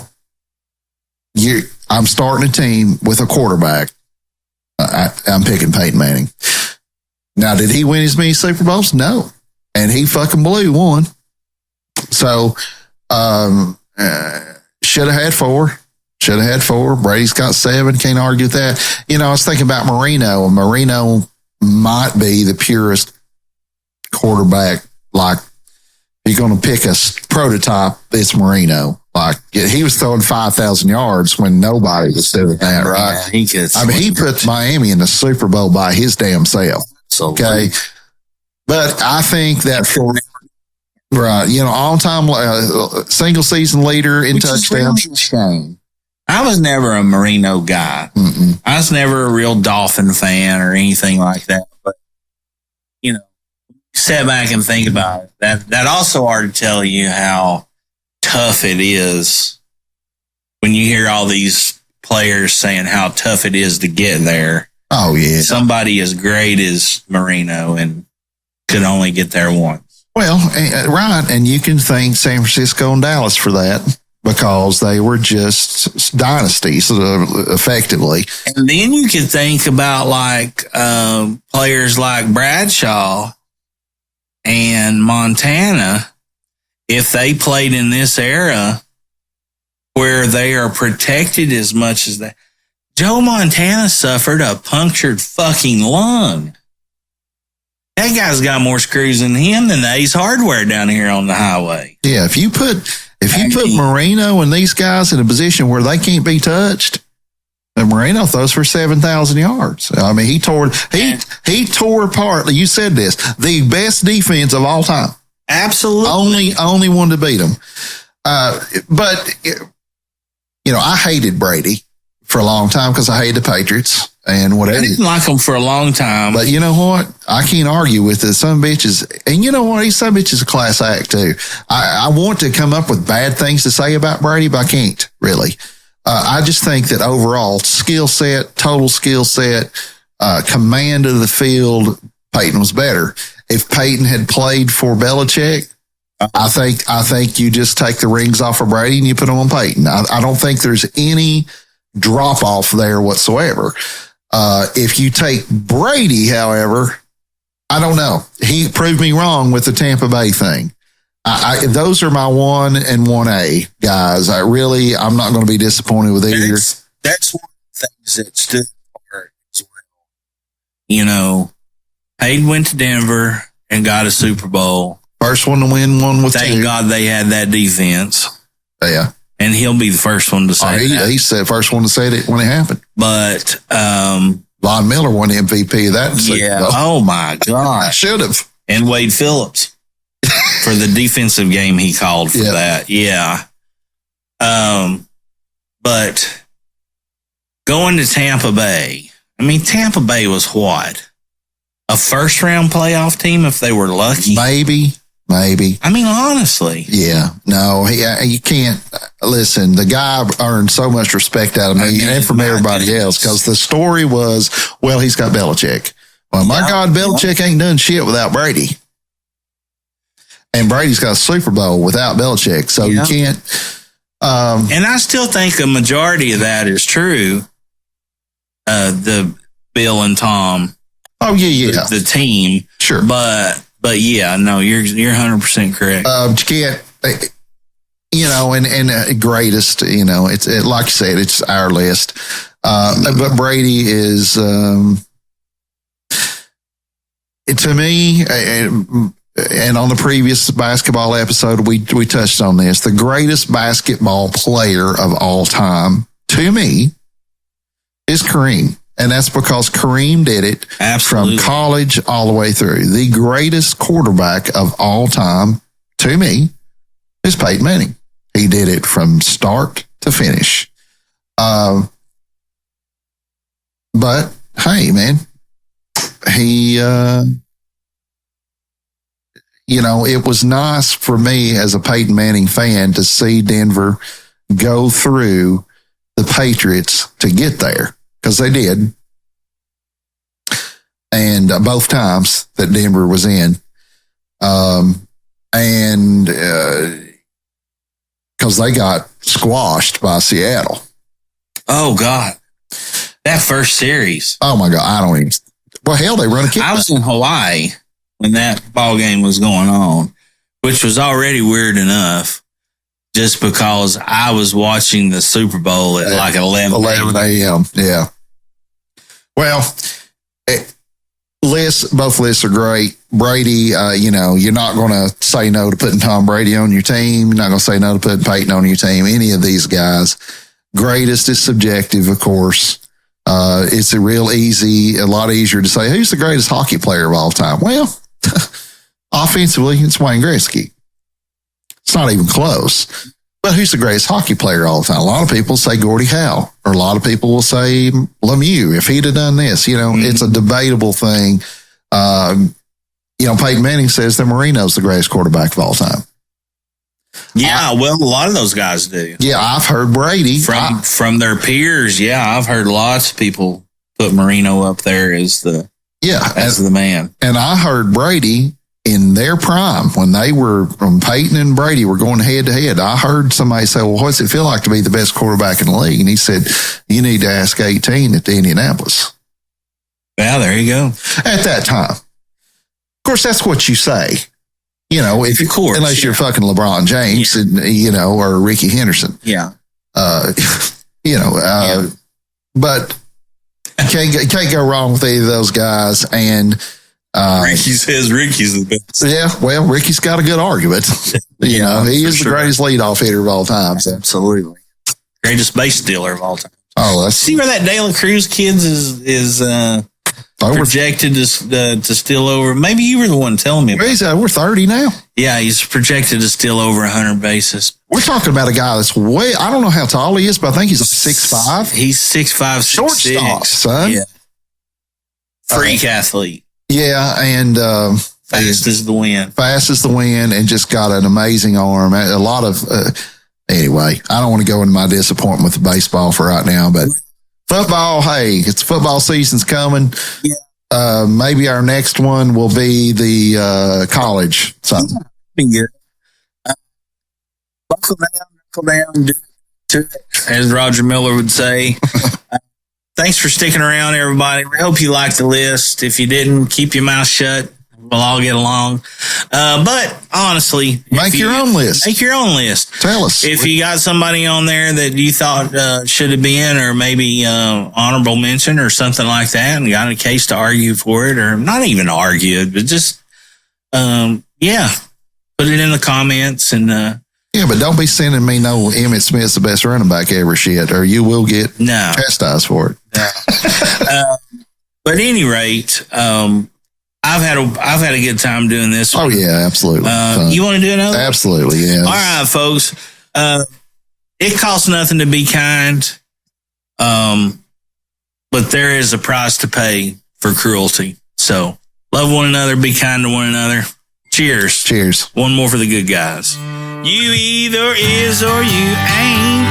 I'm starting a team with a quarterback. I'm picking Peyton Manning. Now, did he win as many Super Bowls? No. And he fucking blew one. So, should have had 4. Should have had 4. Brady's got 7. Can't argue with that. I was thinking about Marino. Marino might be the purest quarterback. Like, if you're going to pick a prototype, it's Marino. Like, he was throwing 5,000 yards when nobody was doing that, right? Yeah, he put Miami in the Super Bowl by his damn self. Okay. But I think that right, all-time single season leader in touchdowns. I was never a Marino guy. Mm-mm. I was never a real Dolphin fan or anything like that. But, sit back and think about it. That also ought to tell you how tough it is when you hear all these players saying how tough it is to get there. Oh, yeah. Somebody as great as Marino and could only get there once. Well, right. And you can thank San Francisco and Dallas for that because they were just dynasties, effectively. And then you can think about players like Bradshaw and Montana, if they played in this era where they are protected as much as that. Joe Montana suffered a punctured fucking lung. That guy's got more screws in him than the Ace Hardware down here on the highway. Yeah, if you put Marino and these guys in a position where they can't be touched, and Marino throws for 7,000 yards. I mean, he tore apart. You said this, the best defense of all time. Absolutely, only one to beat them. But I hated Brady for a long time because I hated the Patriots and whatever. I didn't like them for a long time. But you know what? I can't argue with it. Some bitches, and you know what? These some bitches a class act too. I want to come up with bad things to say about Brady, but I can't really. I just think that overall skill set, total skill set, command of the field, Peyton was better. If Peyton had played for Belichick, I think you just take the rings off of Brady and you put them on Peyton. I don't think there's any drop off there whatsoever. If you take Brady, however, I don't know. He proved me wrong with the Tampa Bay thing. Those are my 1 and 1A guys. I'm not going to be disappointed with either. That's one of the things that stood apart as well. You know, Peyton went to Denver and got a Super Bowl. First one to win one with Thank two. God they had that defense. Yeah. And he'll be the first one to say that. He's the first one to say it when it happened. But, Von Miller won the MVP of that. yeah. Oh, my gosh. Should have. And Wade Phillips for the defensive game he called for that. Yeah. But going to Tampa Bay, I mean, Tampa Bay was what? A first round playoff team if they were lucky? Maybe. I mean, honestly. Yeah. No, you can't. Listen, the guy earned so much respect out of me and from everybody else because the story was, well, he's got Belichick. Well, my God, Belichick ain't done shit without Brady. And Brady's got a Super Bowl without Belichick. So you can't. And I still think a majority of that is true. The Bill and Tom. Oh, yeah. The team. Sure. But yeah, no, you're 100% correct. You can't, and greatest, it's like you said, it's our list. But Brady is, to me, and on the previous basketball episode, we touched on this. The greatest basketball player of all time, to me, is Kareem. And that's because Kareem did it from college all the way through. The greatest quarterback of all time, to me, is Peyton Manning. He did it from start to finish. But, hey, man, he... it was nice for me as a Peyton Manning fan to see Denver go through the Patriots to get there because they did. And both times that Denver was in. And because they got squashed by Seattle. Oh, God. That first series. Oh, my God. I don't even. Well, hell, they run a kick. I was in Hawaii when that ball game was going on, which was already weird enough just because I was watching the Super Bowl at like 11 a.m. Yeah. Well, both lists are great. Brady, you're not going to say no to putting Tom Brady on your team. You're not going to say no to putting Peyton on your team. Any of these guys. Greatest is subjective, of course. It's a lot easier to say, who's the greatest hockey player of all time? Well, offensively, it's Wayne Gretzky. It's not even close. But who's the greatest hockey player of all time? A lot of people say Gordie Howe, or a lot of people will say Lemieux if he'd have done this. It's a debatable thing. Peyton Manning says that Marino's the greatest quarterback of all time. Yeah, well, a lot of those guys do. Yeah, I've heard Brady. From their peers, I've heard lots of people put Marino up there as the man. And I heard Brady in their prime when Peyton and Brady were going head to head. I heard somebody say, well, what's it feel like to be the best quarterback in the league? And he said, you need to ask 18 at the Indianapolis. Yeah, there you go. At that time. Of course, that's what you say. Unless you're fucking LeBron James, or Ricky Henderson. Yeah. But can't go wrong with either of those guys. And Ricky says Ricky's the best. Yeah, well, Ricky's got a good argument. He is the greatest leadoff hitter of all time. So. Absolutely. Greatest base stealer of all time. Oh, see where that De La Cruz kids is projected to steal over. Maybe you were the one telling me. We're 30 now. Yeah, he's projected to steal over 100 bases. We're talking about a guy that's I don't know how tall he is, but I think he's 6'5". He's 6'5", shortstop, son. Yeah. Freak athlete. Yeah, and fast as the wind. Fast as the wind, and just got an amazing arm. A lot of anyway. I don't want to go into my disappointment with the baseball for right now, but football. Hey, it's football season's coming. Yeah. Maybe our next one will be the college. So. Yeah. Knuckle down, do to it, as Roger Miller would say. Thanks for sticking around, everybody. We hope you liked the list. If you didn't, keep your mouth shut. We'll all get along. But honestly, make your own list. Make your own list. Tell us. If you got somebody on there that you thought should have been, or maybe honorable mention or something like that, and got a case to argue for it, or not even argue it, but just, put it in the comments. And yeah, but don't be sending me no Emmitt Smith's the best running back ever shit, or you will get chastised for it. No. But at any rate, I've had a good time doing this one. Oh yeah, absolutely. You want to do another? Absolutely, yeah. All right, folks. It costs nothing to be kind, but there is a price to pay for cruelty. So love one another, be kind to one another. Cheers. Cheers. One more for the good guys. You either is or you ain't.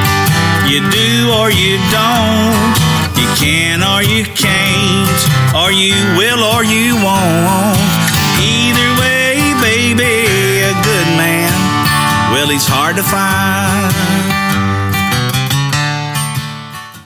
You do or you don't. You can or you can't. Or you will or you won't. Either way, baby, a good man, well, he's hard to find.